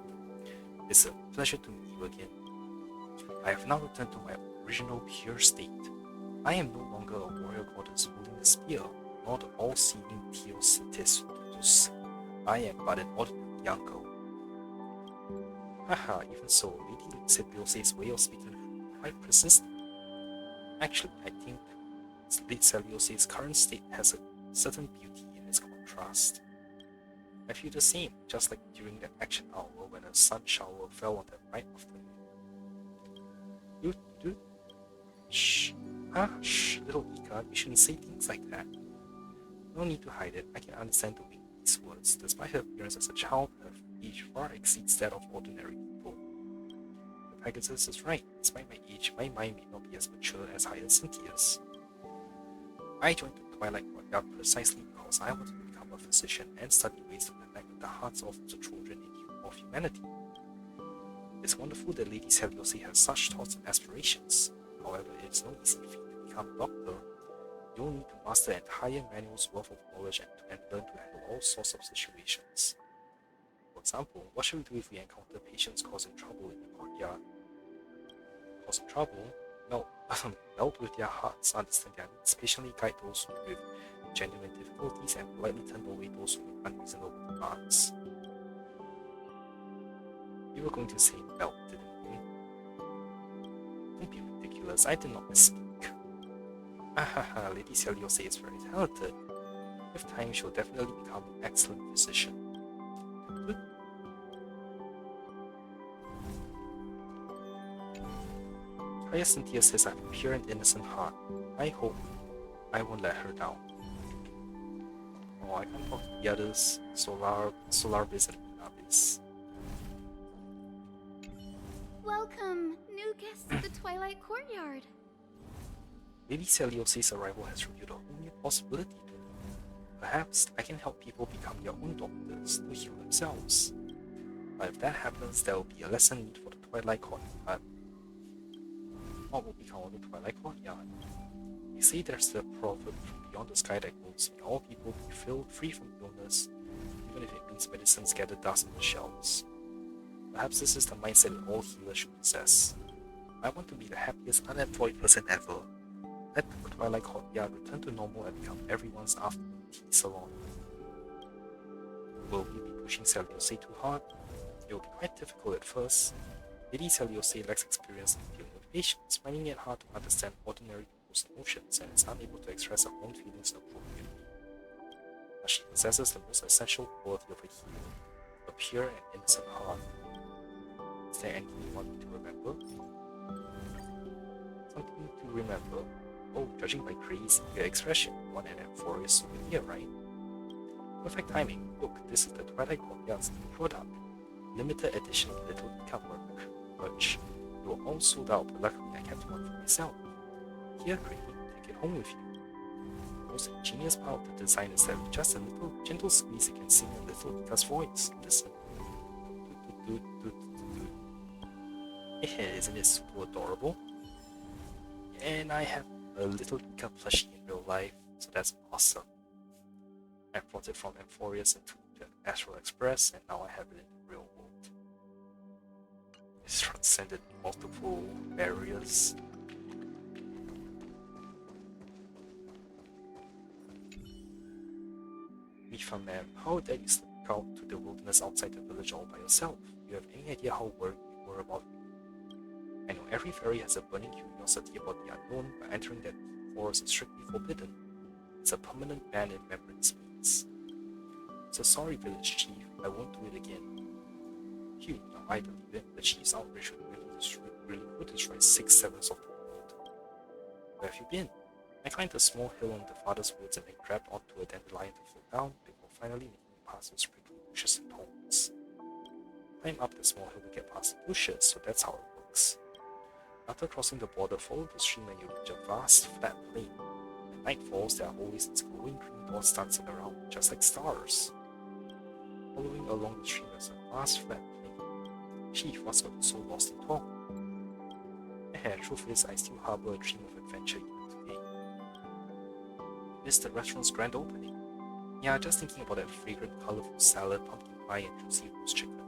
It's a pleasure to meet you again. I have now returned to my original pure state. I am no longer a warrior goddess holding a spear, nor the all-seeing Theositis. I am but an ordinary young girl. Even so, Lady Celiose's way of speaking is quite persistent. Actually, I think Lady Celiose's current state has a certain beauty in its contrast. I feel the same, just like during that action hour when a sun shower fell on that bright afternoon. Shh. Little Ika, you shouldn't say things like that. No need to hide it. I can understand the meaning of these words. Despite her appearance as a child, her age far exceeds that of ordinary people. The Pegasus is right. Despite my age, my mind may not be as mature as Hyacintia's. I joined the Twilight Courtyard precisely because I wanted to become a physician and study ways to connect with the hearts of the children of humanity. It's wonderful that Lady Celiose has such thoughts and aspirations. However, it's no easy feat to become a doctor. You'll need to master an entire manual's worth of knowledge and learn to handle all sorts of situations. For example, what should we do if we encounter patients causing trouble in the courtyard? Causing trouble? Melt with their hearts, understand their needs, patiently guide those with genuine difficulties, and politely turn away those who make unreasonable demands. You were going to say melt, didn't you? Don't be ridiculous, I did not misspeak. Lady Celiose is very talented. With time, she'll definitely become an excellent physician. Good. Hyacinthia says I have a pure and innocent heart. I hope I won't let her down. Oh, I can't talk to the others. Solarbiz and Lunabiz. Welcome, new guests to the Twilight Courtyard. Lady Celiose's arrival has revealed a whole new possibility to me. Perhaps I can help people become their own doctors to heal themselves. But if that happens, there will be a lesson learned for the Twilight Courtyard. What will become of the Twilight Courtyard? They say there's the proverb from beyond the sky that goes, may all people be filled free from illness, even if it means medicines gather dust on the shelves. Perhaps this is the mindset that all healers should possess. I want to be the happiest unemployed person ever. Let the Twilight Courtyard return to normal and become everyone's afternoon tea salon. Will we be pushing Celiose too hard? It will be quite difficult at first. Lady Celiose lacks experience in dealing with patients, finding it hard to understand ordinary people's emotions and is unable to express her own feelings appropriately. But she possesses the most essential quality of a healer, a pure and innocent heart. Is there anything you want me to remember? Something to remember. Oh, judging by Grace, your expression, one and Amphoria's souvenir, right? Perfect timing. Look, this is the Twilight Courtyard's new product. Limited edition little cup merch. They were all sold out, but luckily I kept one for myself. Here, Granny, take it home with you. The most ingenious part of the design is that with just a little gentle squeeze, it can sing a little Pika's voice. Listen. Isn't it super adorable? And I have a little Pika plushie in real life, so that's awesome. I brought it from Amphorius into the Astral Express, and now I have it in the real world. It's transcended multiple barriers. Mifa, ma'am, how dare you slip out to the wilderness outside the village all by yourself? Do you have any idea how worried we were about you? I know every fairy has a burning curiosity about the unknown, but entering that forest is strictly forbidden. It's a permanent ban in remembrance means. So sorry, village chief, I won't do it again. Phew, now I believe it. The chief's outrage would destroy 6/7 of the world. Where have you been? I climbed a small hill in the father's woods and then grabbed onto a dandelion to float down before finally making it past those prickly bushes and thorns. Climb up the small hill to get past the bushes, so that's how it works. After crossing the border, follow the stream and you reach a vast, flat plain. At night falls, there are always these glowing green dots dancing around, just like stars. Following along the stream is a vast, flat plain. Chief, what's got you so lost in talk? Truth is, I still harbor a dream of adventure even today. Missed the restaurant's grand opening. Yeah, just thinking about that fragrant, colorful salad, pumpkin pie, and juicy roast chicken.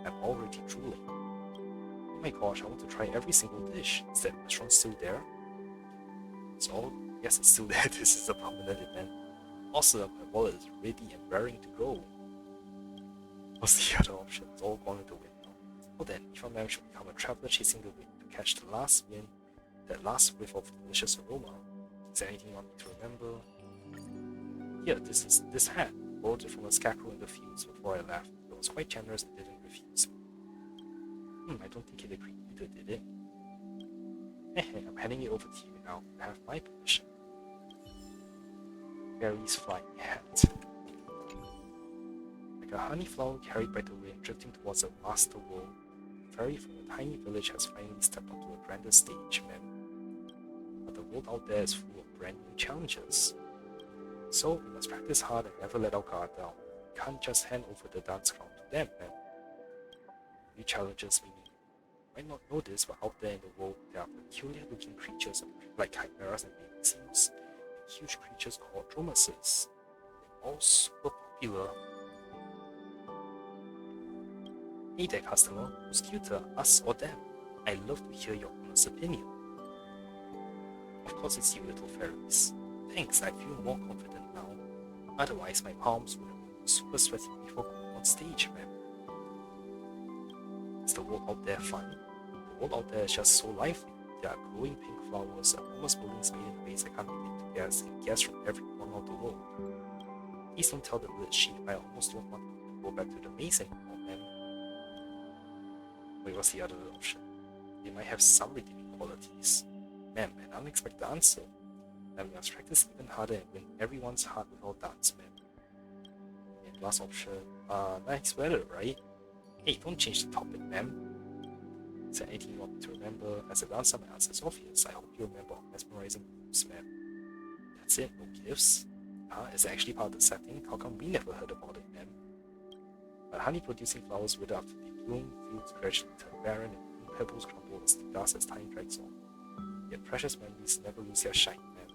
I'm already drooling. Oh my gosh, I want to try every single dish. Is that restaurant still there? Yes, it's still there. This is a permanent event. Awesome, my wallet is ready and raring to go. What's the other option? It's all gone in the wind now. Well then, if a man should become a traveler chasing the wind to catch the last wind, that last whiff of delicious aroma. Is there anything you want me to remember? Here, this hat. I borrowed it from a scarecrow in the fields before I left. It was quite generous and didn't refuse me. I don't think it agreed either, did it? I'm handing it over to you now. You have my permission. Fairy's flying hat. Like a honey flower carried by the wind drifting towards a vaster world, the fairy from a tiny village has finally stepped onto a grander stage, man. But the world out there is full of brand new challenges. So we must practice hard and never let our guard down. We can't just hand over the dance crown to them, man. New challenges meaning you might not know this, but out there in the world there are peculiar looking creatures like chimeras and mimics, and huge creatures called dromases. They're all super popular. Hey there customer, who's cuter, us or them? I'd love to hear your honest opinion. Of course it's you, little fairies. Thanks, I feel more confident now. Otherwise my palms would have been super sweaty before going on stage, man. Is the world out there fun? The world out there is just so lively. There are glowing pink flowers, enormous buildings made in ways I can't begin to guess, and guests from every corner of the world. Please don't tell the village chief, I almost don't want to go back to the maze anymore, man. Wait, what's the other option? They might have some redeeming qualities. Man, an unexpected answer. And we must practice even harder and win everyone's heart with our dance, man. And last option, nice weather, right? Hey, don't change the topic, ma'am. Is there anything you want me to remember? As a dancer, my answer is obvious. I hope you remember our mesmerizing moves, ma'am. That's it, no gifts. Is it actually part of the setting? How come we never heard about it, ma'am? But honey-producing flowers wither after they bloom, fields gradually turn barren, and green pebbles crumble as the dust as time drags on. Yet precious memories never lose their shine, man.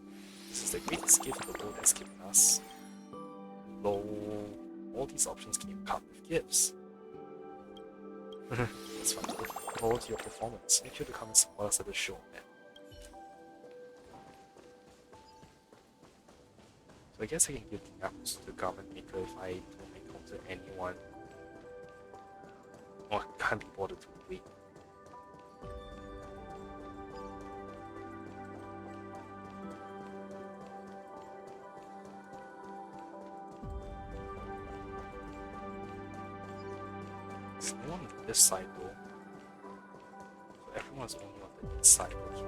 This is the greatest gift the world has given us. Lol, all these options came cut with gifts. That's fun. Looking forward to your performance. Make sure to come and support us at the show, man. So I guess I can give the apples to the garment maker if I don't encounter anyone. Oh, I can't be bothered to wait. There's no one on this side though. So everyone's only on the inside. Okay.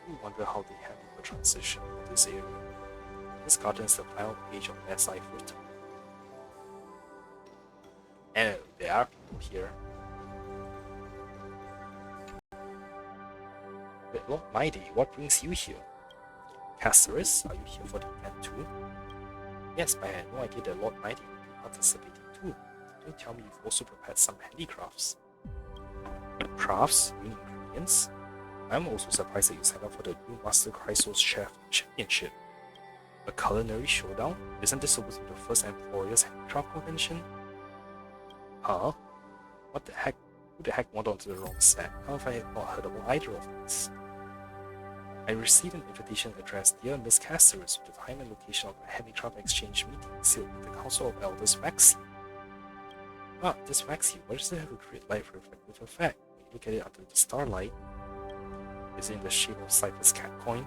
I wonder how they handle the transition in this area. This garden is the final page of mess I've written. And there are people here. But Lord Mighty, what brings you here? Caceres, are you here for the event too? Yes, but I had no idea that Lord Mighty would be participating too. Don't tell me you've also prepared some handicrafts. Crafts? You mean ingredients? I'm also surprised that you signed up for the new Master Chrysos Chef Championship. A culinary showdown? Isn't this supposed to be the first Emporious Handicraft Convention? Huh? What the heck? Who the heck wandered onto the wrong set? How have I not heard about either of these? I received an invitation addressed Dear Miss Caceres with the time and location of a handicraft exchange meeting sealed with the Council of Elders vaccine. Ah, this vaccine, what does it have to create life reflective effect? When you look at it under the starlight, is it in the shape of Cypher's cat coin?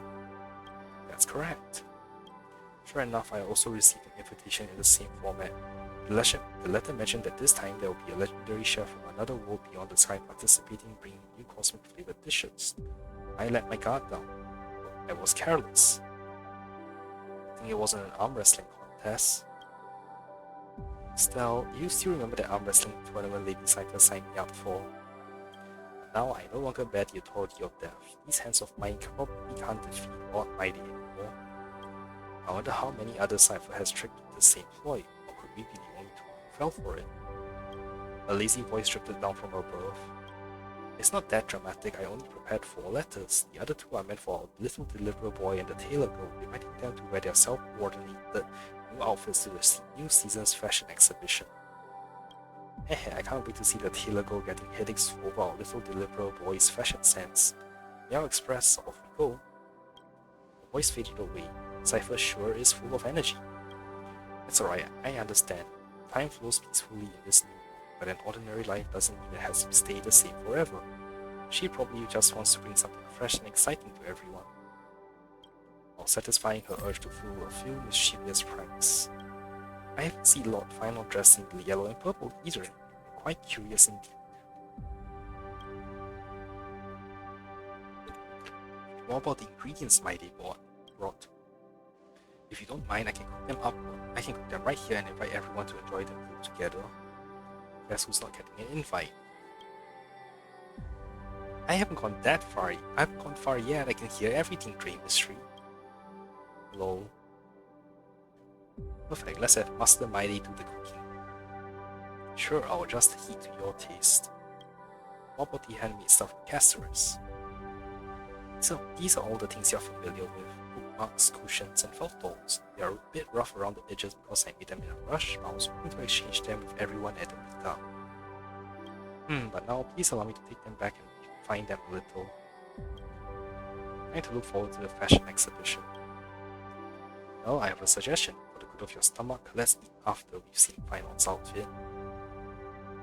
That's correct. Sure enough, I also received an invitation in the same format. The letter mentioned that this time there will be a legendary chef from another world beyond the sky participating, bringing new cosmic flavored dishes. I let my guard down. I was careless. I think it wasn't an arm wrestling contest. Still, you still remember that arm wrestling tournament Lady Cypher signed me up for? Now I no longer bear the authority of death. These hands of mine probably can't defeat Lord Mighty anymore. I wonder how many other Cypher has tricked with the same ploy, or could we be the only two who fell for it? A lazy voice drifted down from above. It's not that dramatic, I only prepared 4 letters. The other 2 are meant for our little deliverer boy and the tailor girl, inviting them to wear their self-coordinated new outfits to the new season's fashion exhibition. I can't wait to see the tailor girl getting headaches over our little deliverer boy's fashion sense. Meow Express, off we go. The voice faded away. Cypher sure is full of energy. It's alright, I understand. Time flows peacefully in this new world, but an ordinary life doesn't mean it has to stay the same forever. She probably just wants to bring something fresh and exciting to everyone, while satisfying her urge to fool a few mischievous pranks. I haven't seen Lord Final dressed in yellow and purple either. I'm quite curious indeed. What about the ingredients Mighty brought? If you don't mind, I can cook them up. I can cook them right here and invite everyone to enjoy them together. Guess who's not getting an invite? I haven't gone that far. I haven't gone far yet. I can hear everything, Grey Mystery. Lol. Perfect, let's have Master Mighty do the cooking. Sure, I'll adjust the heat to your taste. What about the handmade stuff with Caceres? So, these are all the things you're familiar with. Bookmarks, cushions, and felt dolls. They are a bit rough around the edges because I made them in a rush, but I was hoping to exchange them with everyone at the meetup. But now please allow me to take them back and refine them a little. I'm trying to look forward to the fashion exhibition. Well, I have a suggestion. For the good of your stomach, let's eat after we've seen Final's outfit.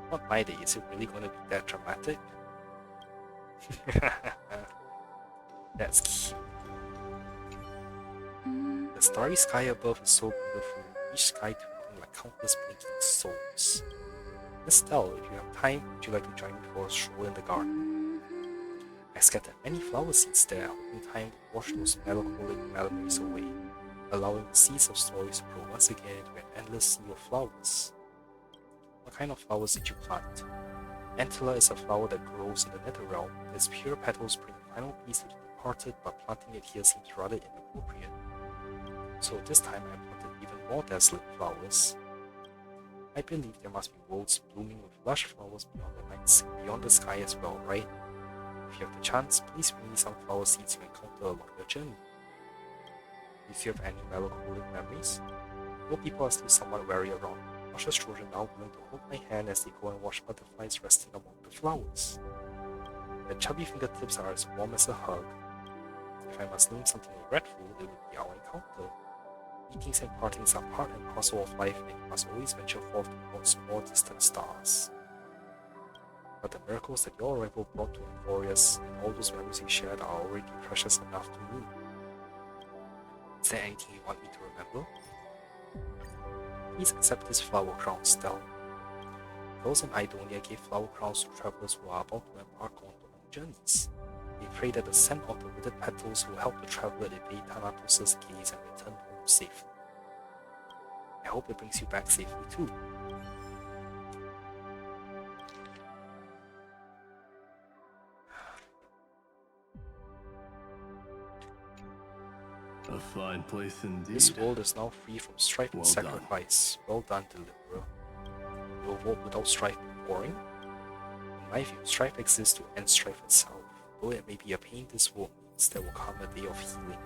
Not my day, is it really going to be that dramatic? That's cute. The starry sky above is so beautiful, each sky twinkling like countless blinking souls. Estelle, if you have time, would you like to join me for a stroll in the garden? I scattered many flower seeds there, hoping time would wash those melancholic memories away, allowing the seeds of stories to grow once again into an endless sea of flowers. What kind of flowers did you plant? Antler is a flower that grows in the netherrealm. Its pure petals bring final peace to the departed, but planting it here seems rather inappropriate. So this time I planted even more dazzling flowers. I believe there must be worlds blooming with lush flowers beyond the sky as well, right? If you have the chance, please bring me some flower seeds you encounter along your journey. If you have any melancholic memories, though people are still somewhat wary around, cautious children now willing to hold my hand as they go and watch butterflies resting among the flowers. Their chubby fingertips are as warm as a hug. If I must name something regretful, it would be our encounter. Meetings and partings are part and parcel of life, and you must always venture forth towards more distant stars. But the miracles that your arrival brought to Emporius and all those memories we shared are already precious enough to me. Is there anything you want me to remember? Please accept this flower crown, Stell. Those in Idonia gave flower crowns to travelers who are about to embark on long journeys. They pray that the scent of the withered petals will help the traveler evade Thanatos' gaze and return home safely. I hope it brings you back safely too. A fine place indeed. This world is now free from strife and Well done. sacrifice. Well done, Deliverer. Will a world without strife be boring? In my view, strife exists to end strife itself. Though it may be a pain this world needs, there will come a day of healing.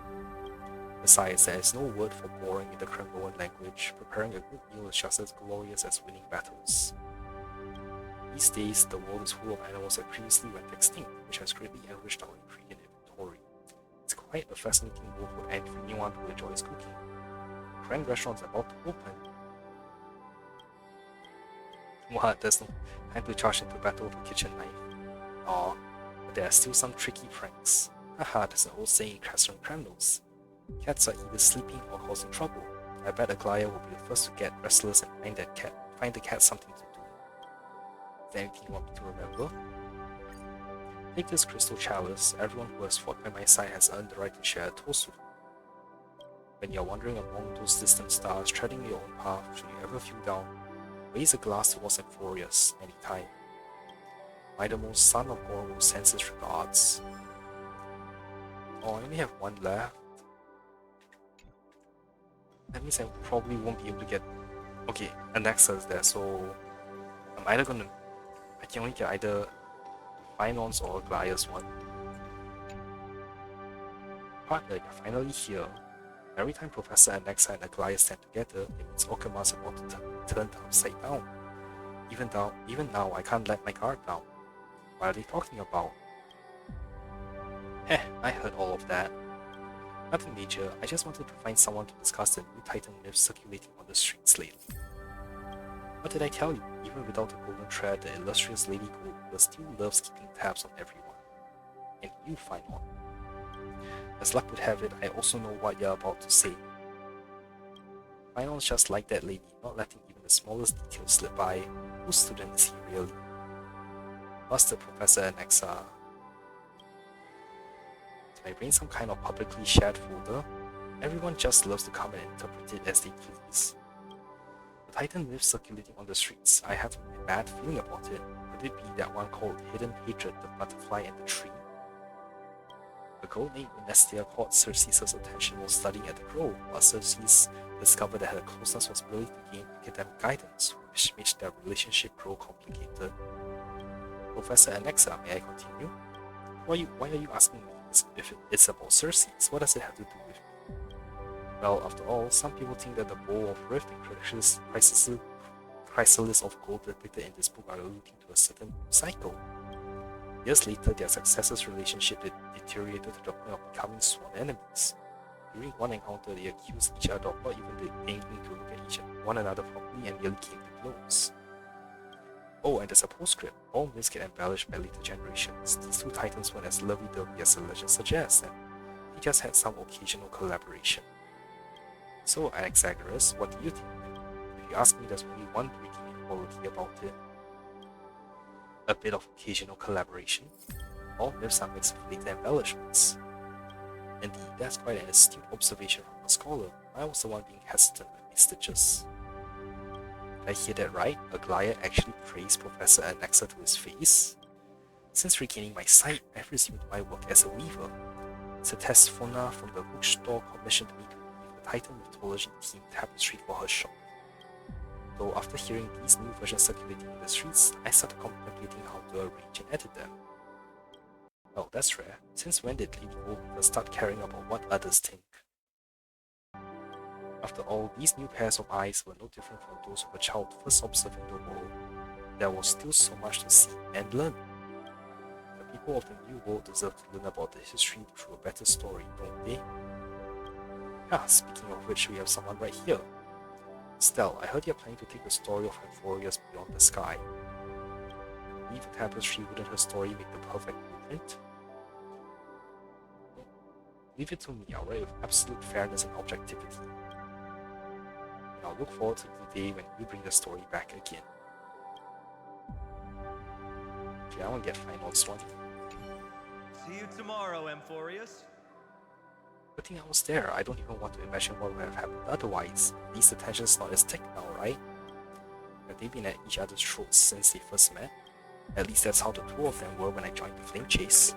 Besides, there is no word for boring in the Kremloan language. Preparing a good meal is just as glorious as winning battles. These days, the world is full of animals that previously went extinct, which has greatly enriched our ingredient inventory. It's quite a fascinating world for anyone who enjoys cooking. Grand restaurants are about to open. What? There's no time to charge into battle with a kitchen knife. Aw, but there are still some tricky pranks. Haha, there's an old saying in Crescent Crandles. Cats are either sleeping or causing trouble. I bet Aglaya will be the first to get restless and find the cat something to do. Is there anything you want me to remember? Take this crystal chalice. Everyone who has fought by my side has earned the right to share a toast with me. When you're wandering among those distant stars, treading your own path, should you ever feel down, raise a glass towards Emporius anytime. Mightymost son of Goro sends his regards. Oh, I only have one left. That means I probably won't be able to get... Okay, Alexa is there, so... I'm either gonna... I can only get either Finons or Aglia's one. But like, finally here. Every time Professor Alexa and Aglia stand together, it means Okuma's about to turn upside down. Even now, I can't let my guard down. What are they talking about? Heh, I heard all of that. Nothing major, I just wanted to find someone to discuss the new Titan myths circulating on the streets lately. What did I tell you? Even without the golden thread, the illustrious Lady Goldmother still loves keeping tabs on everyone. And you, Finon. As luck would have it, I also know what you're about to say. Finon's just like that lady, not letting even the smallest detail slip by. Whose student is he really? Busted Professor Alexa. Did I bring some kind of publicly shared folder? Everyone just loves to come and interpret it as they please. The Titan myth circulating on the streets, I have a bad feeling about it. Could it be that one called Hidden Hatred, the butterfly and the tree? A girl named Nestia caught Chrysos' attention while studying at the grove, while Chrysos discovered that her closeness was merely to gain academic guidance, which made their relationship grow complicated. Professor Alexa, may I continue? Why are you asking me if it's about Chrysos? What does it have to do with me? Well, after all, some people think that the bowl of rift and chrysalis of gold depicted in this book are alluding to a certain cycle. Years later, their successors' relationship deteriorated to the point of becoming sworn enemies. During one encounter, they accused each other of not even deigning to look at one another properly and nearly came to blows. Oh, and there's a postscript. All myths get embellished by later generations. These two titans weren't as lovey-dovey as the legend suggests, and they just had some occasional collaboration. So, Anaxagoras, what do you think? If you ask me, there's only one redeeming quality about it. A bit of occasional collaboration. All myths are mixed with later embellishments. Indeed, that's quite an astute observation from a scholar. I was the one being hesitant with my stitches. Did I hear that right? Aglia actually praised Professor Alexa to his face? Since regaining my sight, I've resumed my work as a weaver. Cetesphona from the bookstore commissioned me to weave Titan mythology themed tapestry for her shop. Though after hearing these new versions circulating in the streets, I started contemplating how to arrange and edit them. Well, that's rare. Since when did Lady Goldmother start caring about what others think? After all, these new pairs of eyes were no different from those of a child first observing the world. There was still so much to see and learn. The people of the new world deserve to learn about the history through a better story, don't they? Ah, speaking of which, we have someone right here. Stell, I heard you're planning to take the story of Euphorius beyond the sky. Leave a tapestry, wouldn't her story make the perfect blueprint? Leave it to me, I'll write with absolute fairness and objectivity. And I'll look forward to the day when you bring the story back again. Okay, I want to get fine on this one. See you tomorrow, Amphorius. Good thing I was there. I don't even want to imagine what would have happened otherwise. At least the tension's not as thick now, right? Have they been at each other's throats since they first met? At least that's how the two of them were when I joined the Flame Chase.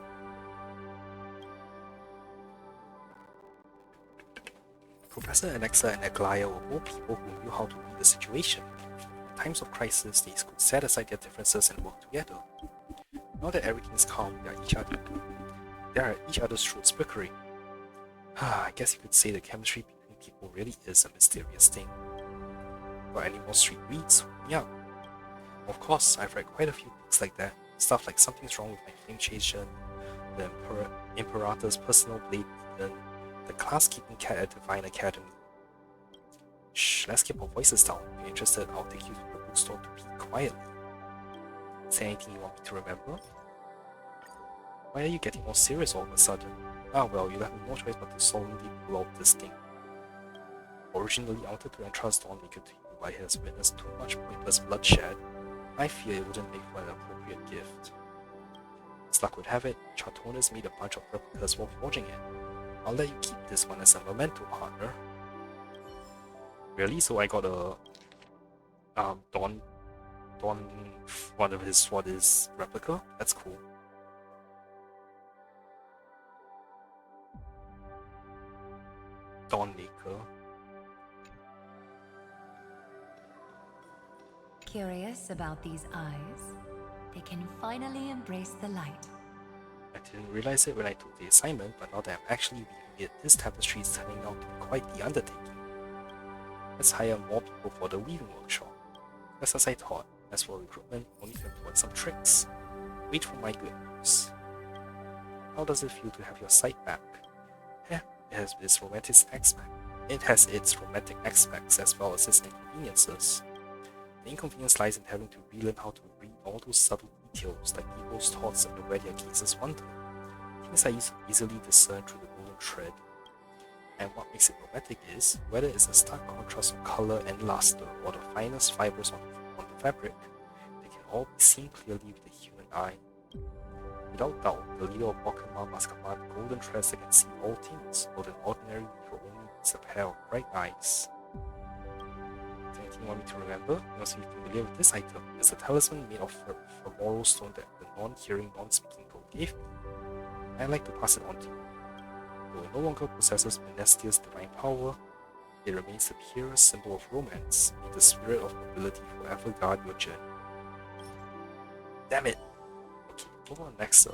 Professor Alexa and Aglaia were both people who knew how to read the situation. In times of crisis, they could set aside their differences and work together. Now that everything is calm, they are at each other's throats bickering. I guess you could say the chemistry between people really is a mysterious thing. Got any more street reads? Yeah. Of course, I've read quite a few books like that. Stuff like Something's Wrong with My Flame Chaser, The Imperator's Personal Blade Demon, The Class-Keeping Cat at Divine Academy. Shh, let's keep our voices down. If you're interested, I'll take you to the bookstore to peek quietly. Is there anything you want me to remember? Why are you getting all serious all of a sudden? Ah well, you left me no choice but to solemnly pull out this thing. Originally, I wanted to entrust Dawnmaker to you, but he has witnessed too much pointless bloodshed. I fear it wouldn't make for an appropriate gift. As luck would have it, Chartonis made a bunch of replicas while forging it. I'll let you keep this one as a memento, partner. Really? So I got a one of his sword replica? That's cool. Dawnmaker. Curious about these eyes? They can finally embrace the light. I didn't realize it when I took the assignment, but now that I'm actually weaving it, this tapestry is turning out to be quite the undertaking. Let's hire more people for the weaving workshop. Just as I thought, as for recruitment, only to employ some tricks. Wait for my good news. How does it feel to have your sight back? Yeah, it has its romantic aspects as well as its inconveniences. The inconvenience lies in having to relearn how to read all those subtle details like people's thoughts and where their gazes wander. Things I used to easily discern through the golden thread. And what makes it romantic is, whether it's a stark contrast of color and luster or the finest fibers on the fabric, they can all be seen clearly with the human eye. Without doubt, the leader of Okama must command golden threads that can see all things, while an ordinary weaver only needs a pair of bright eyes. Is there anything you want me to remember? You must be familiar with this item. It's a talisman made of femoral stone that the non-hearing, non-speaking girl gave me. I'd like to pass it on to you. Though it no longer possesses Menestia's divine power, it remains the purest symbol of romance. May the spirit of nobility forever guard your journey. Damn it! Okay, move on next.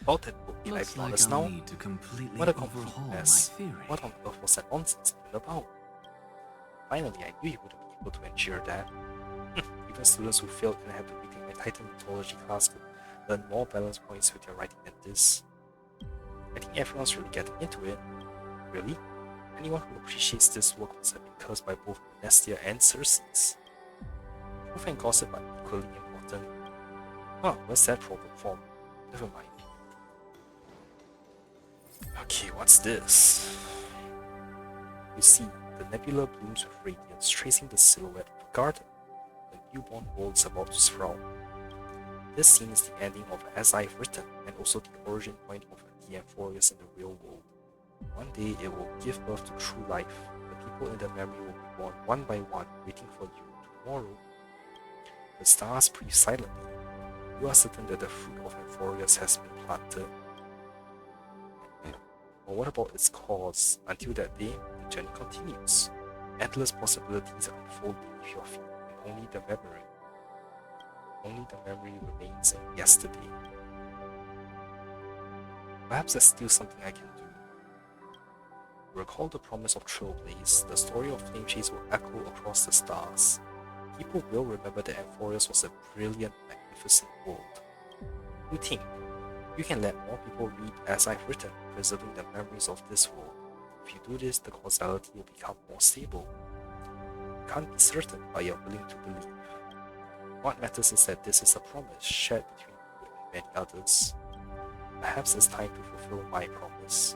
About that book I found us now. What a complete mess. What on earth was that nonsense even about? Finally, I knew you wouldn't be able to endure that. Even students who failed and had to retake my Titan mythology class could learn more balance points with their writing than this. I think everyone's really getting into it. Really? Anyone who appreciates this work must have been cursed by both Nestia and Xerxes. Truth and gossip are equally important. Huh, where's that proper form? Never mind. Okay, what's this? You see, the nebula blooms with radiance, tracing the silhouette of a garden. The newborn world is about to sprout. This scene is the ending of As I've Written, and also the origin point of the Amphorius in the real world. One day it will give birth to true life. The people in the memory will be born one by one, waiting for you tomorrow. The stars breathe silently. You are certain that the fruit of Amphorius has been planted. Or what about its cause? Until that day, the journey continues. Endless possibilities unfold beneath your feet, and only the memory remains in yesterday. Perhaps there's still something I can do. Recall the promise of Trailblaze. The story of Flame Chase will echo across the stars. People will remember that Amphorius was a brilliant, magnificent world. You think you can let more people read as I've written, preserving the memories of this world. If you do this, the causality will become more stable. You can't be certain, but you're willing to believe. What matters is that this is a promise shared between you and many others. Perhaps it's time to fulfill my promise.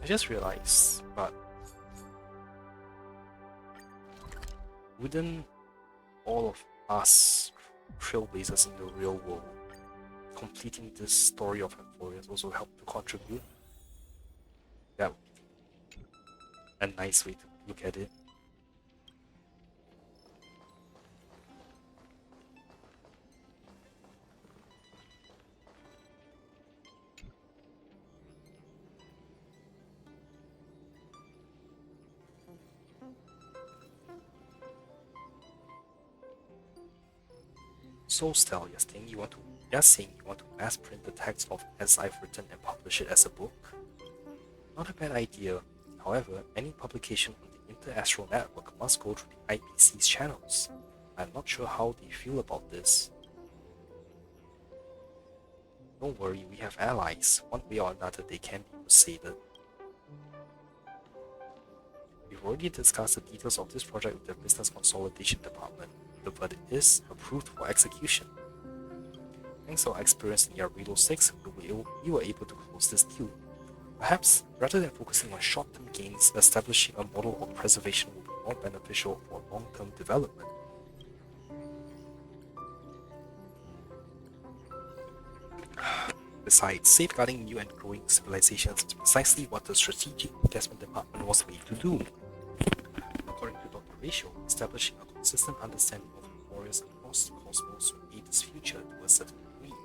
I just realized, but wouldn't all of us trailblazers in the real world completing this story of Amphorius also help to contribute? That would be a nice way to look at it. So Stel, you're saying you want to mass print the text of As I've Written and publish it as a book? Not a bad idea. However, any publication on the Interastral Network must go through the IPC's channels. I'm not sure how they feel about this. Don't worry, we have allies. One way or another, they can be persuaded. We've already discussed the details of this project with the Business Consolidation Department. The verdict is approved for execution. Thanks to our experience in Yarilo 6, we were able to close this deal. Perhaps, rather than focusing on short-term gains, establishing a model of preservation will be more beneficial for long-term development. Besides, safeguarding new and growing civilizations is precisely what the Strategic Investment Department was made to do. According to Dr. Ratio, establishing a consistent understanding of Amphorius across the cosmos will aid its future to a certain degree.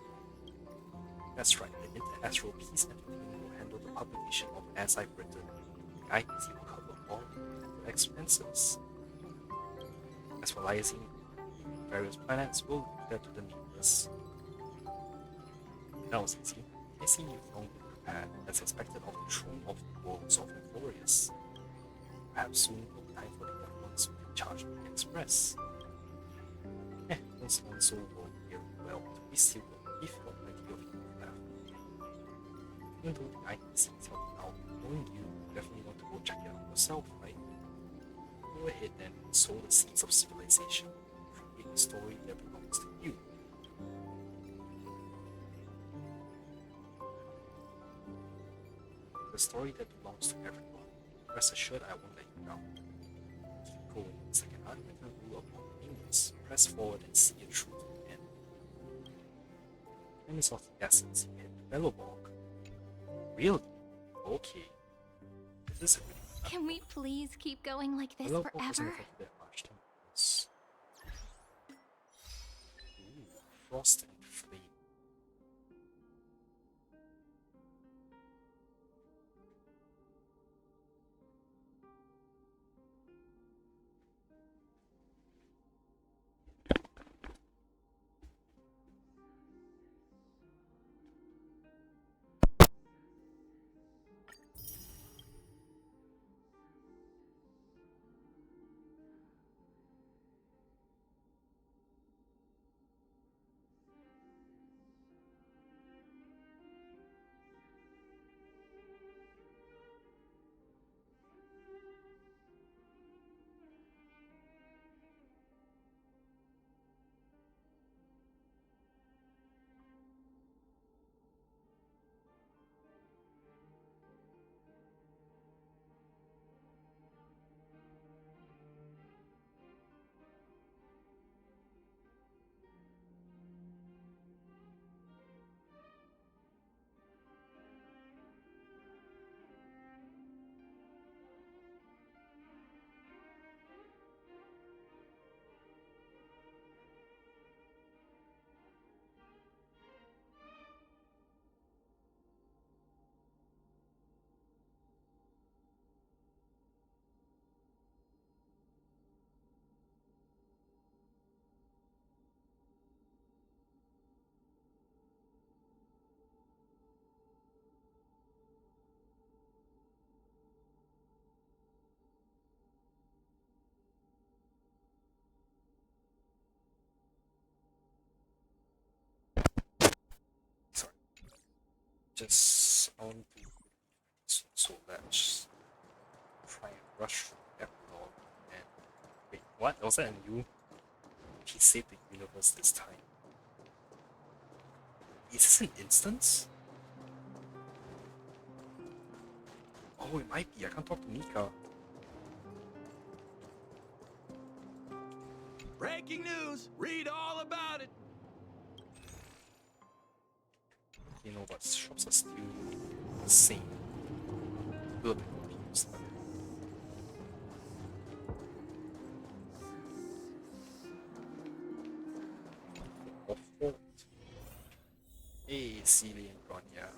That's right, the Interastral Peace Entertainment will handle the publication of As I've Written. The IPC will cover all the expenses. As for liaising various planets, we'll leave that to the neighbors. Now, Zizi, I see you've long been prepared, as expected of the throne of the worlds of Amphorius. Perhaps soon will be time for the young ones to take charge of the Express. Once Lonzo will hear well, we still will, if not plenty of you left. Even though the IPC is helping out, knowing you definitely want to go check it out yourself, right? Go ahead then and sow the seeds of civilization. Create a story that belongs to you. The story that belongs to everyone. Rest assured I won't let you down. Keep going, it's like an unwritten rule of convenience. Press forward and see it through to the end. Time is of the essence. Head to Belobog. Really? Okay. This is a really good. Can we please keep going like this Belobog wasn't forever? affected that much. Ooh, Frost and Flame. just I want to so let's try and rush through epilogue and wait, what? Was that a new? He saved the universe this time. Is this an instance? Oh, it might be. I can't talk to Mika. Breaking news! Read all about it! You know what? Shops are still the same. A little bit confused. Of fault. Hey, Celia and Bronya.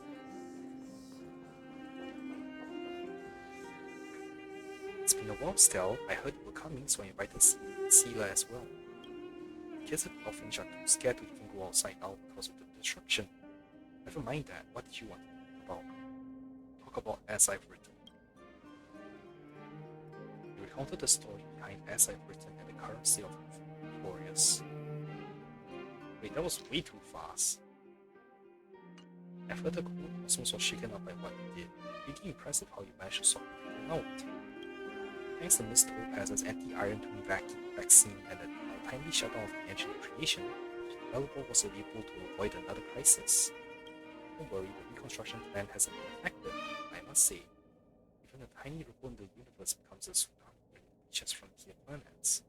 It's been a while, Stel. I heard you were coming, so I invited Sela as well. Kids at Orphanage are too scared to even go outside now because of the disruption. Never mind that. What did you want to talk about? Talk about As I've Written. You recounted the story behind As I've Written and the current state of Warriors. Wait, that was way too fast. I've heard the cosmos was shaken up by what you did. Really impressive how you managed to sort everything out. Thanks to Miss Topaz's anti-iron tomb vaccine and the timely shutdown of the engine creation, the developer was able to avoid another crisis. Don't worry, the reconstruction plan hasn't been affected, I must say. Even a tiny ripple in the universe becomes a tsunami when it reaches frontier planets.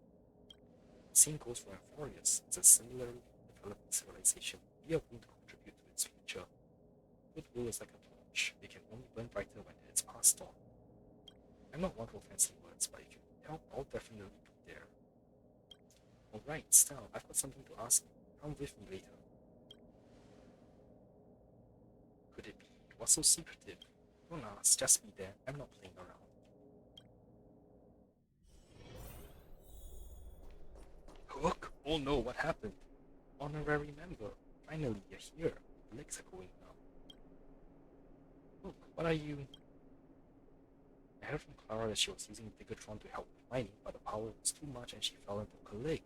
The same goes for Amphorius. It's a similarly developing civilization. We are willing to contribute to its future. Goodwill is like a torch. It can only burn brighter when it's passed on. I'm not one for fancy words, but if you need help, I'll definitely be there. Alright, Stel, I've got something to ask you. Come with me later. Could it be? What's so secretive? Don't ask, just be there. I'm not playing around. Hook? Oh no, what happened? Honorary member. Finally, you're here. The legs are going now. Look, what are you? I heard from Clara that she was using Bigatron to help with mining, but the power was too much and she fell and broke her leg.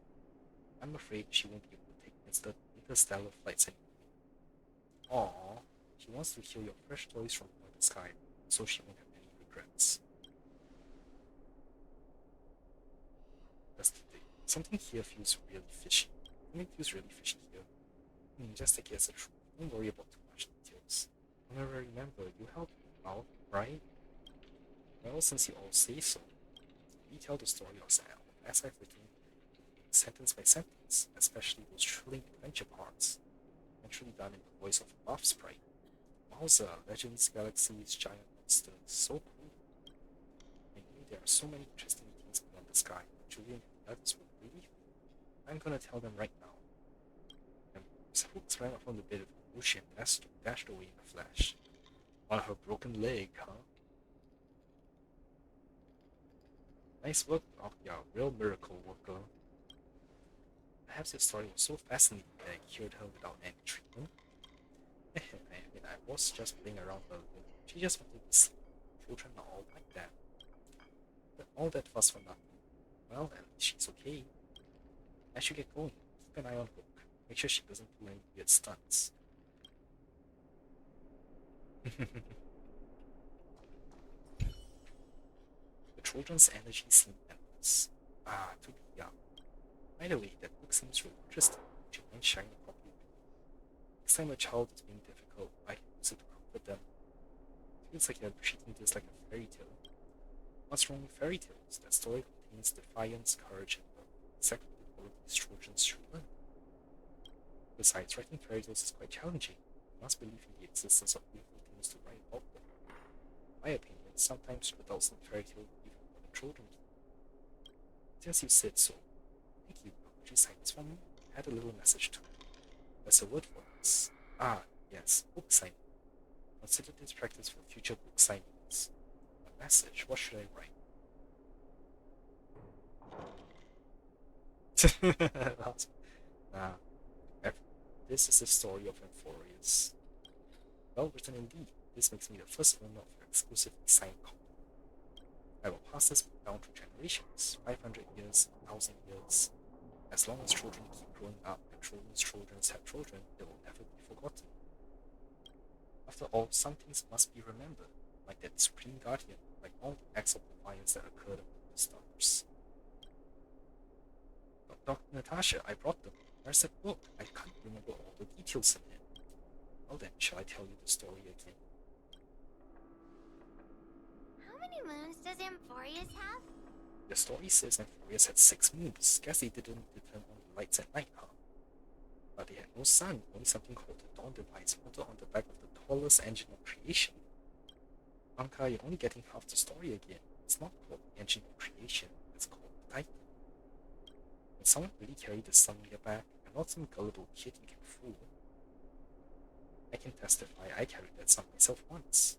I'm afraid she won't be able to take interstellar flights anymore. Aww, she wants to hear your fresh toys from the sky, so she won't have any regrets. That's the thing. Something here feels really fishy. Something feels really fishy here. Just take it as a truth. Don't worry about too much details. However, remember, you helped me out, right? Well, since you all say so, we tell the story of Sal, as I've written, sentence by sentence, especially those thrilling adventure parts, eventually done in the voice of a buff sprite. Wowza, Legends, Galaxies, Giant Monsters, so cool. I knew there are so many interesting things beyond the sky, but Julian and others will believe me. I'm gonna tell them right now. And Spooks ran up from the bed of the ocean and dashed away in a flash. On her broken leg, huh? Nice work, yeah, real miracle worker. Perhaps your story was so fascinating that it cured her without any treatment. I mean, I was just playing around her. She just wanted to sleep. Children are all like that. But all that fuss for nothing. Well, at least she's okay. I should get going. Keep an eye on Hook. Make sure she doesn't do any weird stunts. The children's energy seemed endless. Ah, to be young. By the way, that book seems really interesting. Would you mind sharing a copy with me? Next time a child is being difficult, I can use it to comfort them. It feels like you're treating this like a fairy tale. What's wrong with fairy tales? That story contains defiance, courage, and love. Exactly the qualities children should learn. Besides, writing fairy tales is quite challenging. You must believe in the existence of beautiful things to write about them. In my opinion, sometimes adults in fairy tales even more than children do. Since you said so, thank you. Could you sign this for me? I had a little message too. There's a word for this. Ah, yes, book signing. Consider this practice for future book signings. A message, what should I write? Nah, this is the story of Amphorius. Well written indeed. This makes me the first owner of your exclusively signed copy. I will pass this book down through generations, 500 years, 1,000 years. As long as children keep growing up and children's children have children, it will never be forgotten. A After all, some things must be remembered, like that Supreme Guardian, like all the acts of defiance that occurred among the stars. Dr. Natasha, I brought them. Where's that book? I can't remember all the details in it. Well then, shall I tell you the story again? How many moons does Amphorius have? The story says Amphorius had 6 moons. Guess they didn't turn on the lights at night, huh? But they had no sun, only something called the Dawn device mounted on the back of the tallest engine of creation. Honkai, you're only getting half the story again. It's not called the engine of creation, it's called the Titan. When someone really carried the sun on your back, and not some gullible kid you can fool. I can testify I carried that sun myself once.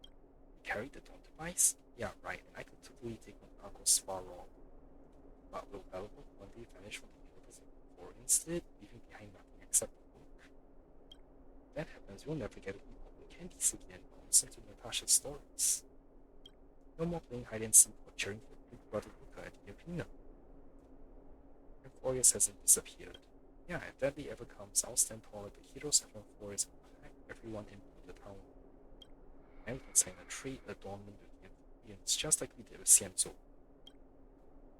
You carried the Dawn device? Yeah, right, and I could totally take my uncle's far wrong. But will Bellerbrook one day vanish from the universe or instead, leaving behind nothing except the book? If that happens, we'll never get a peep of the candies again or listen to Natasha's stories. No more playing hide and seek or cheering for Big Brother Luca at the arena. Amphorius hasn't disappeared. Yeah, if that day ever comes, I'll stand tall at the heroes of Amphorius and protect everyone in the town. And we can sign a trade adornment with the Amphibians, just like we did with Cienzo.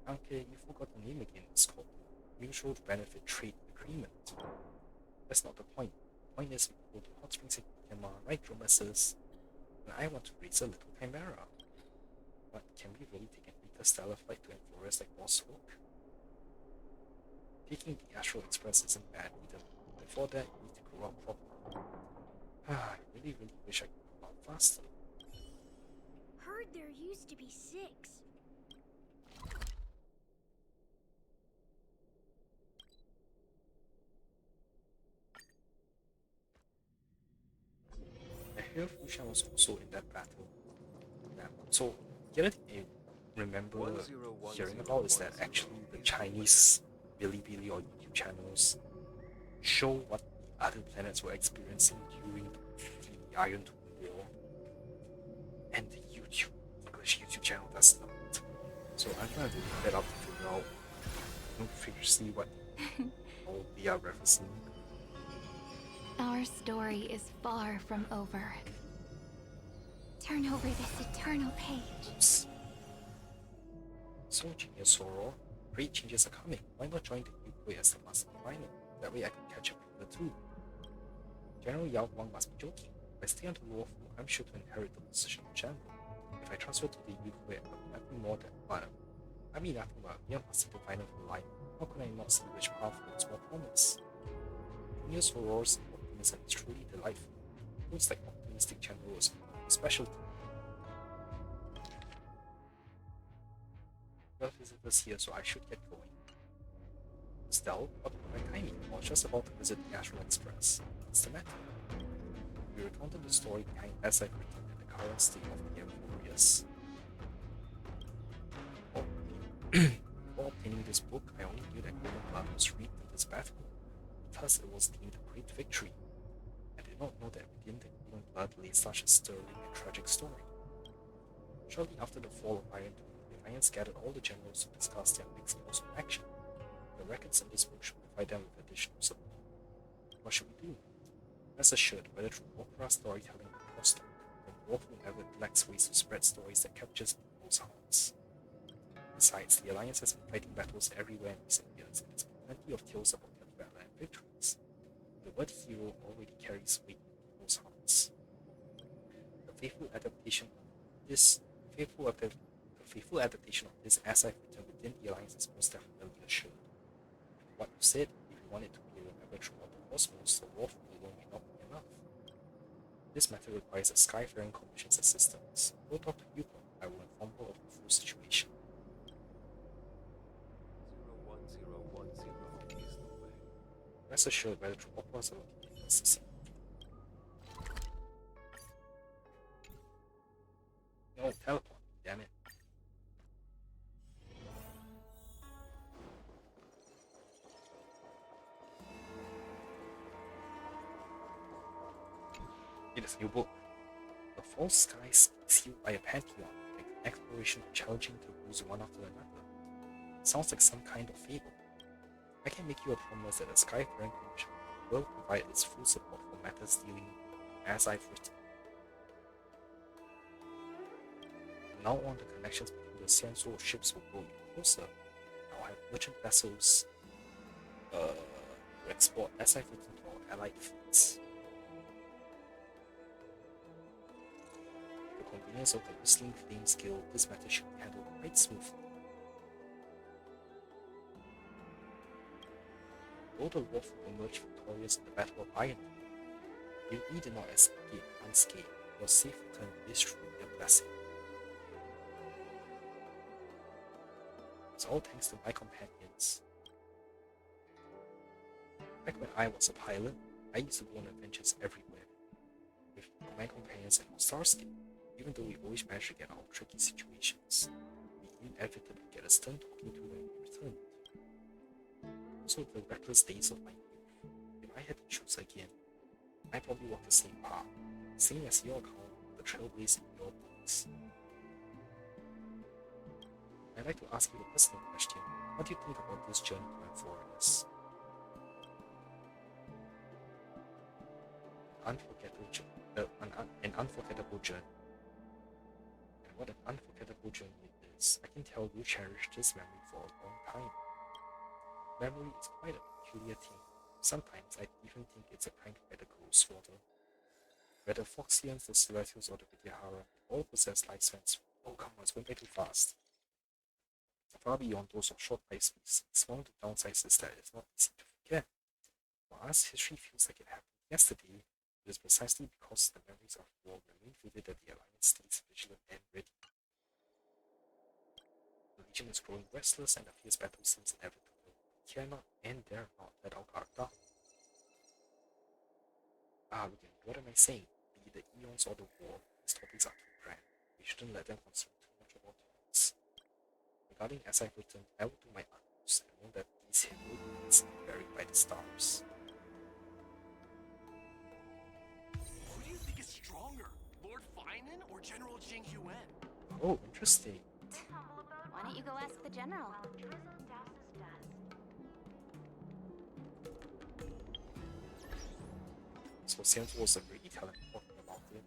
Okay, you forgot the name again. It's called Mutual Benefit Trade Agreement. That's not the point. The point is we go to Hot Springs in Yakima, right, Dromesis? And I want to raise a little chimera. But can we really take an interstellar flight to Amphorius like Boss spoke? Taking the Astral Express isn't bad either. Before that, you need to grow up properly. I really wish I could grow up faster. Heard there used to be 6. I hear Fushan was also in that battle. Yeah. So, the other thing I remember hearing about is that actually the Chinese Bilibili or YouTube channels show what the other planets were experiencing during the Iron Tomb War. And the English YouTube channel does not. So I'm trying to look that up to figure out, see what all they are referencing. Our story is far from over. Turn over this eternal page. Oops. So, Genius Soror, great changes are coming. Why not join the Yuko as the master final? That way I can catch up with the two. General Yao Guang must be joking. If I stay on the Luofu, I'm sure to inherit the position of general. If I transfer to the Yuko, I'll be nothing more than I mean nothing but a mere master diviner for life. How can I not see which path holds more promise? Genius Soror's optimism is truly delightful. Looks like optimistic generals are a specialty. Well, visitors here, so I should get going. Still, what perfect timing. I was just about to visit the Astral Express. What's the matter? We recounted the story behind as I've written and the current state of the Amphorius. Before obtaining this book, I only knew that human blood was reaped in this battle. Thus, it was deemed a great victory. I did not know that within the human blood lay such a sterling and tragic story. Shortly after the fall of Iron Tomb, the Alliance gathered all the generals to discuss their next course of action. The records in this book should provide them with additional support. What should we do? Rest assured, whether through opera storytelling or crosstalk, the Warful never lacks ways to spread stories that captures people's hearts. Besides, the Alliance has been fighting battles everywhere in recent years, and there's been plenty of tales about their valor and victories. The word hero already carries weight in people's hearts. The faithful adaptation of this as I've written within the Alliance is most definitely assured. What you said, if you want it to be remembered throughout the cosmos, the Warful alone may not be enough. This matter requires a Skyfaring Commission's assistance. Go talk to Yuko. I will inform her of the full situation. 01010 is the way. Rest assured, whether through operas or necessary. No, teleport, damn it. It is a new book. The false skies sealed by a pantheon, like an exploration of challenging taboos one after another. Sounds like some kind of fable. I can make you a promise that the Skyfaring Commission will provide its full support for matters dealing with as I've written. From now on, the connections between the Xianzhou ships will grow even closer. I'll have merchant vessels to export as I've written to our allied fleets. The convenience of the whistling flames guild, this matter should be handled quite smoothly. Though the Wolf emerged victorious in the Battle of Iron, if we did not escape unscathed, your safe return is truly a blessing. It's all thanks to my companions. Back when I was a pilot, I used to go on adventures everywhere with my companions and our Starscape. Even though we always managed to get out of tricky situations, we inevitably get a stern talking to when we returned. Also, the reckless days of my youth. If I had to choose again, I probably walk the same path, same as your account, the trailblazing in your books. I'd like to ask you a personal question. What do you think about this journey to Amphoreus? An unforgettable journey. And what an unforgettable journey it is. I can tell you cherish this memory for a long time. Memory is quite a peculiar thing. Sometimes I even think it's a prank by the Ghost Water. Whether Foxians, the Celestials, or the Vidyahara all possess lifespans. Oh come on, it's going way too fast. Far beyond those of short lifespans, one of the downsides is that it's not easy to forget. For us, history feels like it happened yesterday. It is precisely because the memories of war remain vivid that the Alliance stays vigilant and ready. The Legion is growing restless and the fierce battle seems inevitable. We cannot and dare not let our guard down. Again, what am I saying? Be the eons or the war, these topics are too grand. We shouldn't let them consume too much of our thoughts. Regarding as I've written, I will do my utmost and know that these heroic deeds are buried by the stars. Who do you think is stronger, Lord Finan or General Jing Yuan? Oh, interesting. Why don't you go ask the general? So Xianzhou was a really talented talking about it.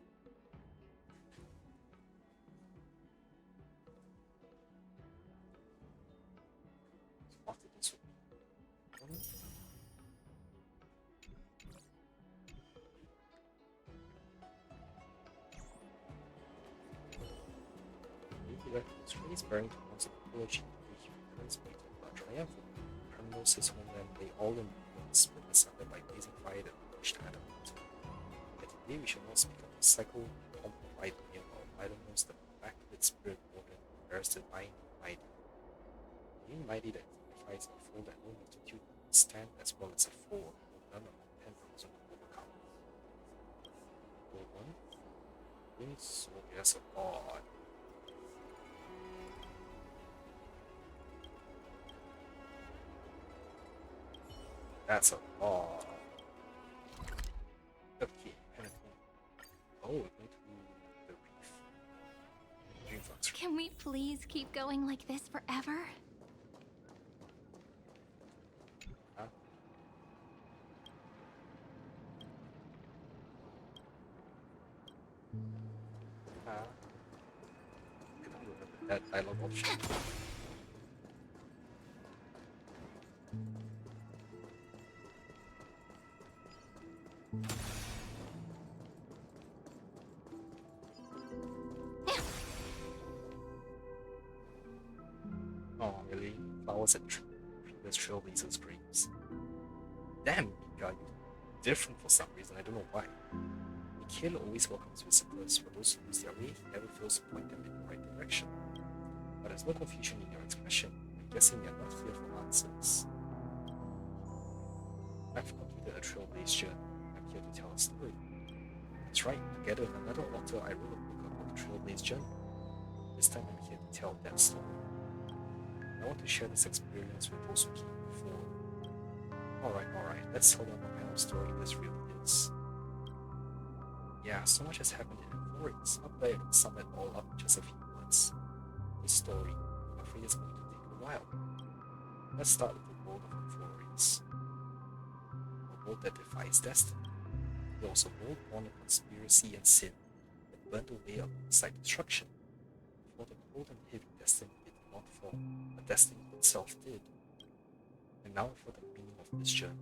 So after this would be one. Maybe that was raised bearing to once of apology to the human transport of triumphant. Criminals his homeland lay all in ruins, split asunder by blazing fire that pushed adamant. Yet today we shall not speak of the cycle pomp of idleness or idleness that backlit spirit more than bears the divine mighty. The mighty that signifies a foe that no multitude can stand as well as a foe, or none among 10,000 to overcome. Go one. Wings, oh yes, a god. That's a lot. Okay, anything. Oh, we're going to the reef. Dreamflux. Can we please keep going like this forever? Huh? I don't remember that dialogue option. Oh, really? Flowers at previous trailblazers' graves. Damn, Mika, you're different for some reason, I don't know why. Mikhail always welcomes visitors. For those who lose their way, he never fails to point them in the right direction. But there's no confusion in your expression. I'm guessing you're not here for answers. I've completed a trailblaze journey. I'm here to tell a story. That's right, together with another author, I wrote a book about the trailblaze journey. This time I'm here to tell that story. I want to share this experience with those who came before. Alright, let's tell them what kind of story this really is. Yeah, so much has happened in Amphoreus. How could I sum it all up in just a few words? This story, I'm afraid, is going to take a while. Let's start with the world of Amphoreus. A world that defies destiny. He was a world born of conspiracy and sin that burned away alongside destruction. For the cold and heavy destiny did not fall, but destiny itself did. And now for the meaning of this journey.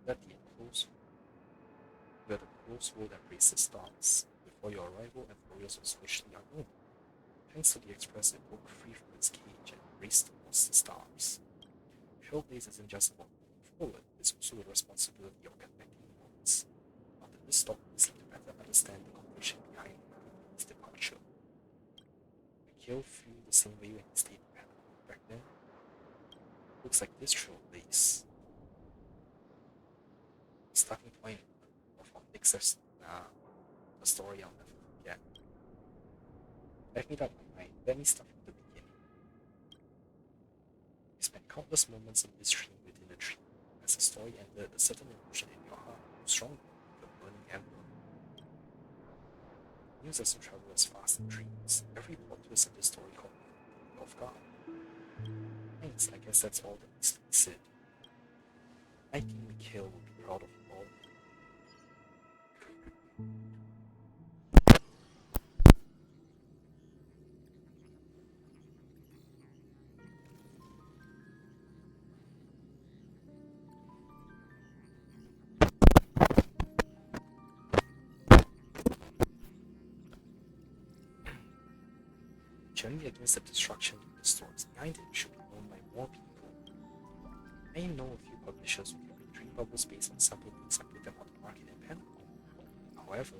Let the enclosed where the closed world embraced the stars. Before your arrival, Amphorius was virtually unknown. Thanks to the Express, it broke free from its cage and raced towards the stars. Trailblaze isn't just about moving forward, it's also the responsibility of connecting worlds. After this stop, we seem to better understand the conviction behind his departure. Mikhail flew the same way when he stayed in Pentagon back then. Looks like this Trailblaze. Starting point of our next the story I'll never forget. I've made up my mind. Let me start from the beginning. You spent countless moments in this dream within a dream. As the story ended, a certain emotion in your heart grew stronger, like a burning ember. News doesn't travel as fast in dreams. Every plot twist in this story caught me off guard. Thanks, I guess that's all that needs to be said. I think Mikhail will be proud of you all. Journey against the destruction in the stories behind it should be known by more people. I know a few publishers who can make dream bubbles based on sample books and put them on the market in Pentagon. However,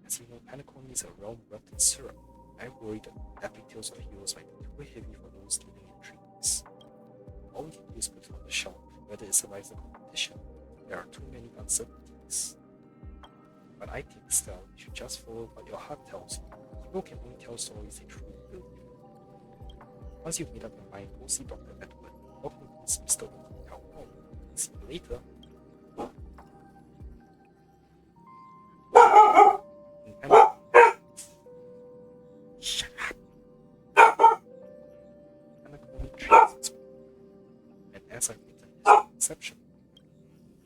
as you know, Pentagon is a realm wrapped in syrup. I worry that epic tales of heroes might be too heavy for those living in dreams. All we can do is put it on the shelf, whether it survives the competition. There are too many uncertainties. But I think still, you should just follow what your heart tells you. People can only tell stories they truly believe. Once you've made up your mind, go see Dr. Edward. Dr. is Mr. Oak. See you later. Shut up. Pentagon treats its people. And as I've written, is an exception.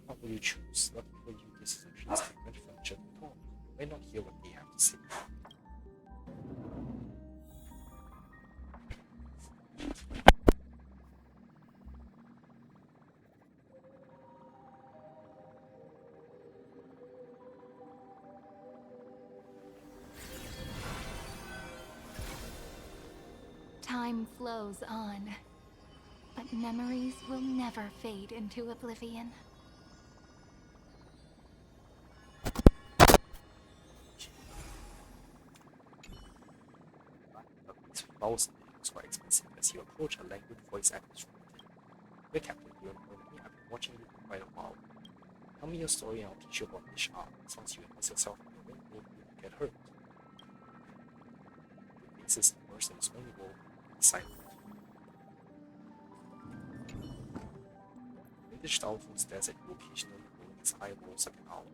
What will you choose? Lucky for you, this is a dream statement from Jet and Tom. Why not hear what they have to say? Time flows on, but memories will never fade into oblivion. These flowers in it was quite expensive as you approach a languid voice actress from within. Hey Captain, you remember me? I've been watching you for quite a while. Tell me your story and I'll teach you about this art. As long as you immerse yourself in your own world, you won't get hurt. The face is immersed in his own world, silent. Vintage Dolphin stares at you occasionally, rolling his eyeballs like an owl.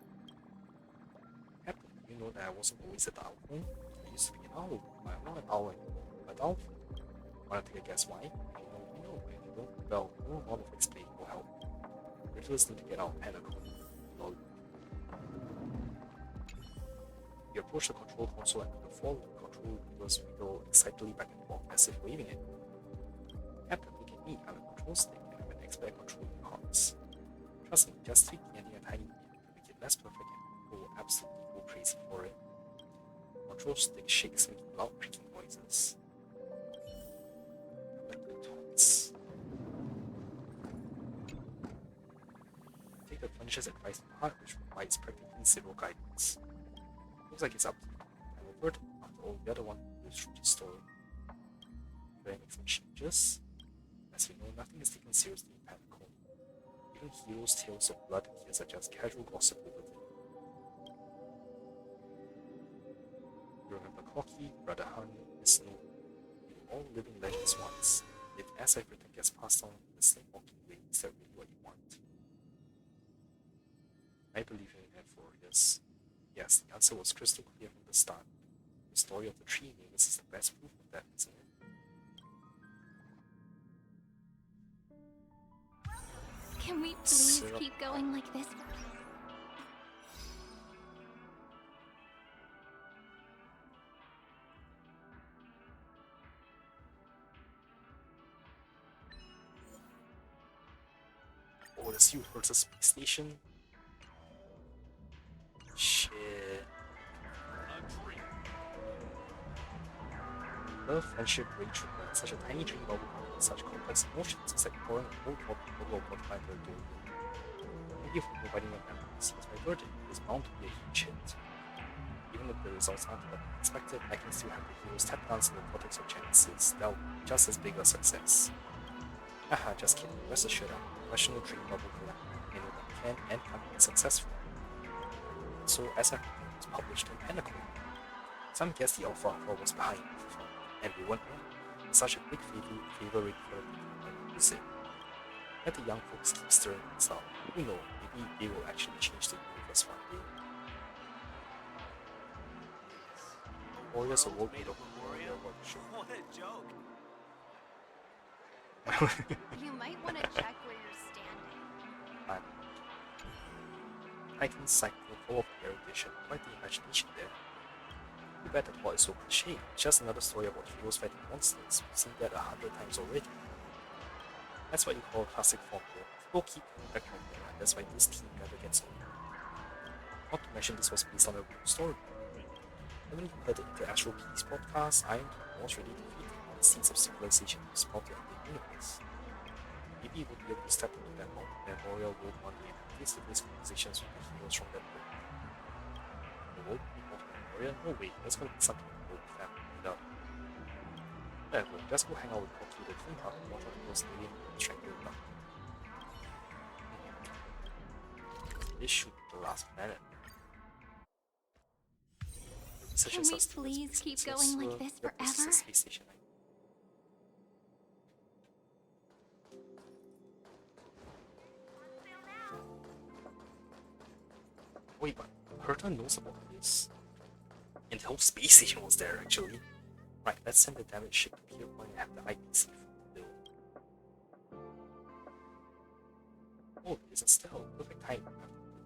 Captain, you know that I wasn't always a dolphin? I used to be an owl, but I'm not an owl anymore. A dolphin. Wanna take a guess why? You know, if you don't, well, no amount of explaining will help. We're just need to get out of Pentagon. Lol. You approach the control console and the fall of the control levers wiggle excitedly back and forth as if waving it. Captain, look at me, I'm a control stick and I'm an expert at controlling cards. Trust me, just tweak the ending a tiny bit to make it less perfect and people will absolutely go crazy for it. Control stick shakes making loud creaking noises. Like the taunts. Take the Punisher's advice to heart, which provides practically zero guidance. Looks like it's up to you. I'm a bird, after all, the other one who lives through this story. Should I make some changes? As you know, nothing is taken seriously in Pentagon. Even heroes' tales of blood and tears are just casual gossip over there. You remember Clocky, Brother Han, Miss Snow. You were all living legends once. If as I've written gets passed on in the same walking way, is that really what you want? I believe in Amphorius. Yes, the answer was crystal clear from the start. The story of the three names is the best proof of that, isn't it? Can we please Syrup. keep going like this? Oh, the Sea versus Space Station. Shit. Love, friendship, rage, regret. Such a tiny dream bubble with such complex emotions. It's like pouring a whole drop of bubble of my door. Thank you for providing your memories. It's my verdict. It's bound to be a huge hit. Even if the results aren't what I expected, I can still have the heroes tap dance in the cortex of chances. That'll be just as big a success. Haha, just kidding. Rest assured, I'm a professional dream bubble collector. I know that can and can't be successful. So, as everything was published in Pinnacle, some guess the Alpha was behind it, and we weren't wrong. Such a big favorite for the people that use it. Let the young folks keep stirring this up. Who knows, maybe they will actually change the universe one day. Warriors of World Made of Memorial Workshop. What a joke. You might want to check where you're standing. Titan Cycle full of air edition. Quite the imagination there. Too bad the plot is so cliche. It's just another story about heroes fighting monsters. We've seen that 100 times already. That's what you call a classic formula. People keep coming back from there, and that's why this team never gets old. Not to mention this was based on a real story. Haven't you heard the Interastral Peace podcast? Iron was really defeated when the seeds of civilization were sprouted in the universe. Maybe you would be able to step into that memorial world one day and have face-to-face conversations with the heroes from that book. The world of memorial? No way, that's gonna be something the whole family without. Whatever, just go hang out with Koki the theme park and watch one of those alien strangle them. This should be the last planet. Can we please keep going like this forever? Space station. Wait, but Herta knows about this. And the whole space station was there, actually. Right, let's send the damaged ship to Pier Point and have the IPC fulfilled. Oh, it's a stealth. Perfect time to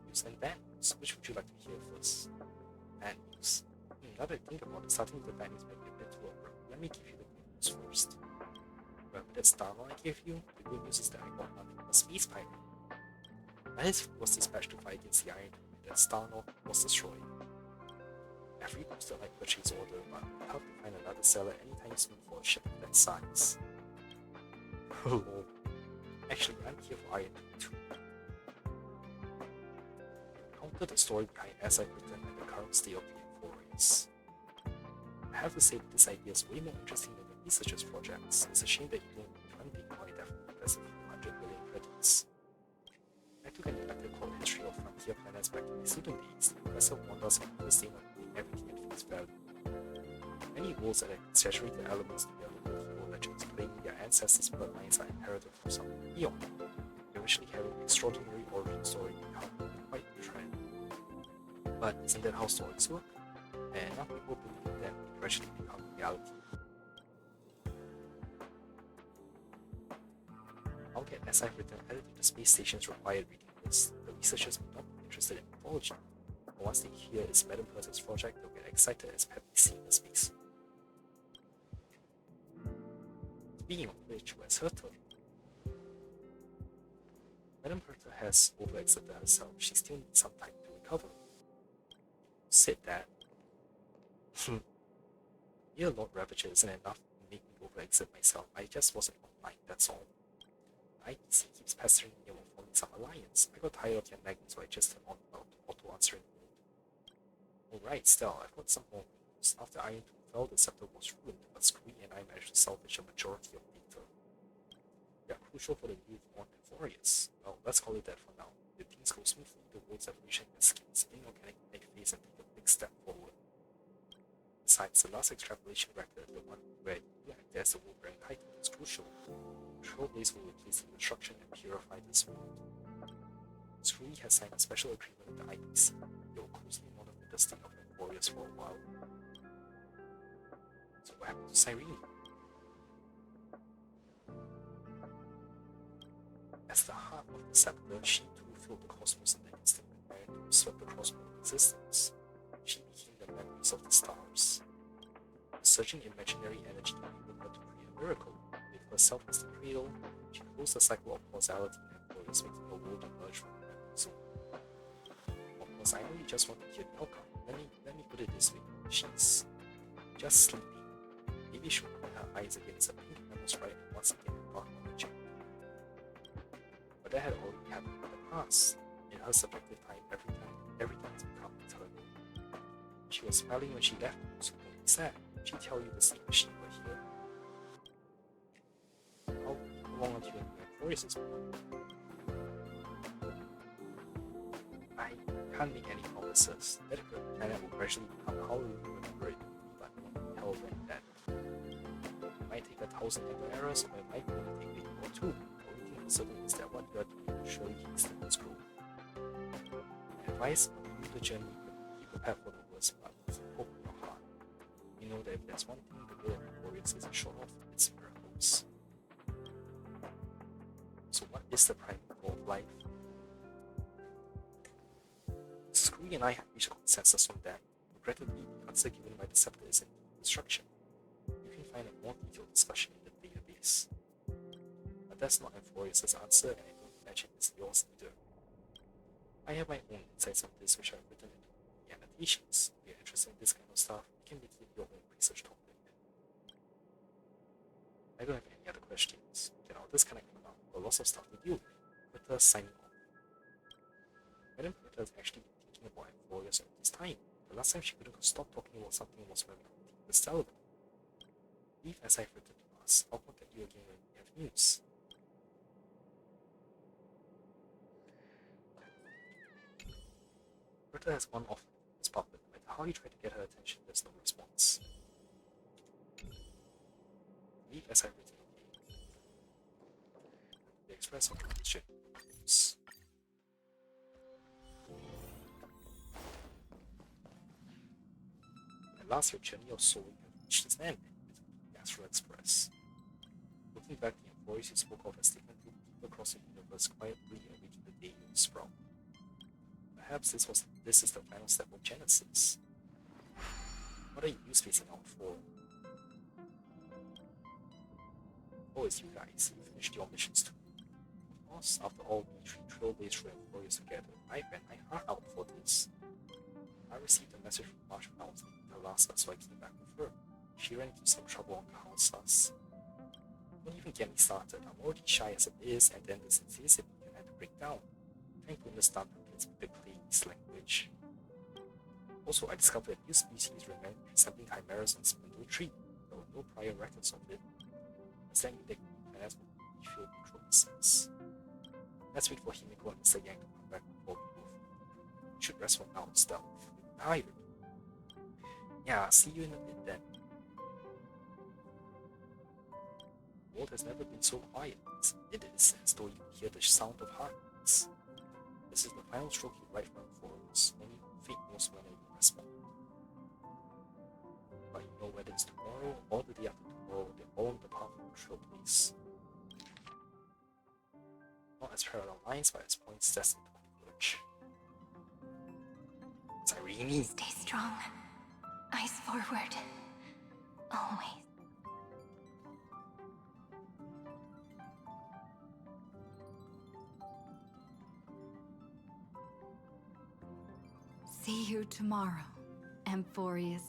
use and band news. Which would you like to hear first? Band news. Now that I think about it, starting with the band news might be a bit too abrupt. Let me give you the good news first. Remember that Starlaw I gave you? The good news is that I got nothing but a space pirate. Alice was dispatched to fight against the Iron Queen, that Starlaw was destroyed. Every posted like purchase order, but it's hard to find another seller anytime soon for a ship of that size. Oh, actually, I'm here for Iron Queen too. Counter the story behind as I've written and the current state of the Warriors. I have to say that this idea is way more interesting than the researchers' projects. It's a shame that you don't need funding or indefinitely less than a few hundred million credits. I took an elective called History of Frontier Planets back in my student days. The professor warned us about this thing on everything at face value. Many worlds that have exaggerated elements to their local hero legends, claiming their ancestors' bloodlines are inherited from some eon, eventually having an extraordinary origin story become quite the trend. But isn't that how stories work? And enough people believe them to gradually become reality. I'll get as I've written added to the space station's required reading list. The researchers may not be interested in mythology, but once they hear it's Madame Perta's project, they'll get excited as Pep is seen in space. Speaking of which, where's her turn? Madame Perta has overexerted herself. She still needs some time to recover. Said that. Dear Lord Ravager isn't enough to make me overexert myself. I just wasn't online, that's all. ITC keeps pestering me about forming some alliance. I got tired of their nagging, so I just turned on auto-answering mode. Alright, Stell, I've got some more news. After Iron 2 fell, the scepter was ruined, but Scree and I managed to salvage a majority of data. They are crucial for the newborn Warriors. Well, let's call it that for now. If things go smoothly, the world's evolution has skipped inorganic make phase and take a big step forward. Besides, the last extrapolation record, the one where you act as the Wolverine Titan, is crucial. Trailblaze will replace the destruction and purify this world. Scree has signed a special agreement with the IPC. They will closely monitor the state of the Warriors for a while. So what happened to Cyrene? As the heart of the scepter, she too filled the cosmos in the instant when Iron swept across world existence. She became the memories of the stars. The surging imaginary energy enabled her to create a miracle. With herself as the cradle, she closed the cycle of causality and is making a world emerge from the memory zone. Of course, I know you just want to hear the outcome. Let me put it this way. She's just sleeping. Maybe she'll open her eyes against a pink memories right and once again embark on a journey. But that had already happened in the past. In her subjective time, everything's become eternal. She was smiling when she left, so don't be sad. She'd tell you the same if she were here. How long have you been doing voices? I can't make any promises. That planet will gradually become how we remember it, but hell when that. It might take 1,000 errors, or it might only take maybe one or two. The only thing for certain is that what you are doing will surely keep the growth. My advice: continue the journey, be prepared for the worst, but with hope in your heart. You know that if there's one thing the world of warriors is short of, it's miracles. So what is the primary goal of life? Screwy and I have reached a consensus on that. Regrettably, the answer given by the scepter is in destruction. You can find a more detailed discussion in the database. But that's not Amphorius' answer, and I don't imagine it's yours either. I have my own insights on this, which I've written into the annotations. If you're interested in this kind of stuff, you can make it your own research topic. I don't have any other questions. Get out this connect for now. There are lots of stuff to deal with. Twitter signing off. Madam Twitter has actually been thinking about Amphorius all this time. The last time she couldn't stop talking about something was when we were sellable. Leave as I've written to us. I'll contact you again when we have news. Britta has gone off as puppet. No matter how you try to get her attention, there's no response. Leave as I've written again. The express information. At last, your journey of soul has reached its end with the Astral Express. Looking back, the employees you spoke of as taken deep across the universe quietly awaiting the day you will sprout. Perhaps this is the final step of Genesis. What are you facing out for? Oh, it's you guys. You finished your missions too. Of course, after all, we three trailblazed employees together. I ran my heart out for this. I received a message from Marsh announcing her last, so I came back with her. She ran into some trouble on Chrysos. Don't even get me started. I'm already shy as it is, and then the sincerity had to break down. Thank goodness none can speak the Clay's language. Also, I discovered a new species resembling chimeras on Spindle Tree. There were no prior records of it. As then you planets will be filled with trophies. Let's wait for Himiko and Mr. Yang to come back before we move. We should rest for now and stealth. We're tired. Yeah, see you in a bit then. The world has never been so quiet. It is as though you can hear the sound of heartbeats. This is the final stroke you write from forwards. Only fate knows when it will respond. But you know whether it's tomorrow or the day after tomorrow, they're all on the path of the trailblaze. Not as parallel lines, but as points destined to converge. Irene. Stay strong. Eyes forward. Always. See you tomorrow, Amphorius.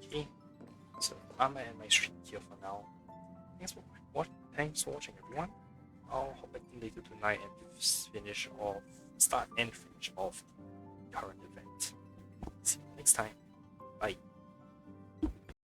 Okay, so I'm gonna end my stream here for now. Thanks for watching, everyone. I'll hop back in later tonight and start and finish off the current event. See you next time. Bye.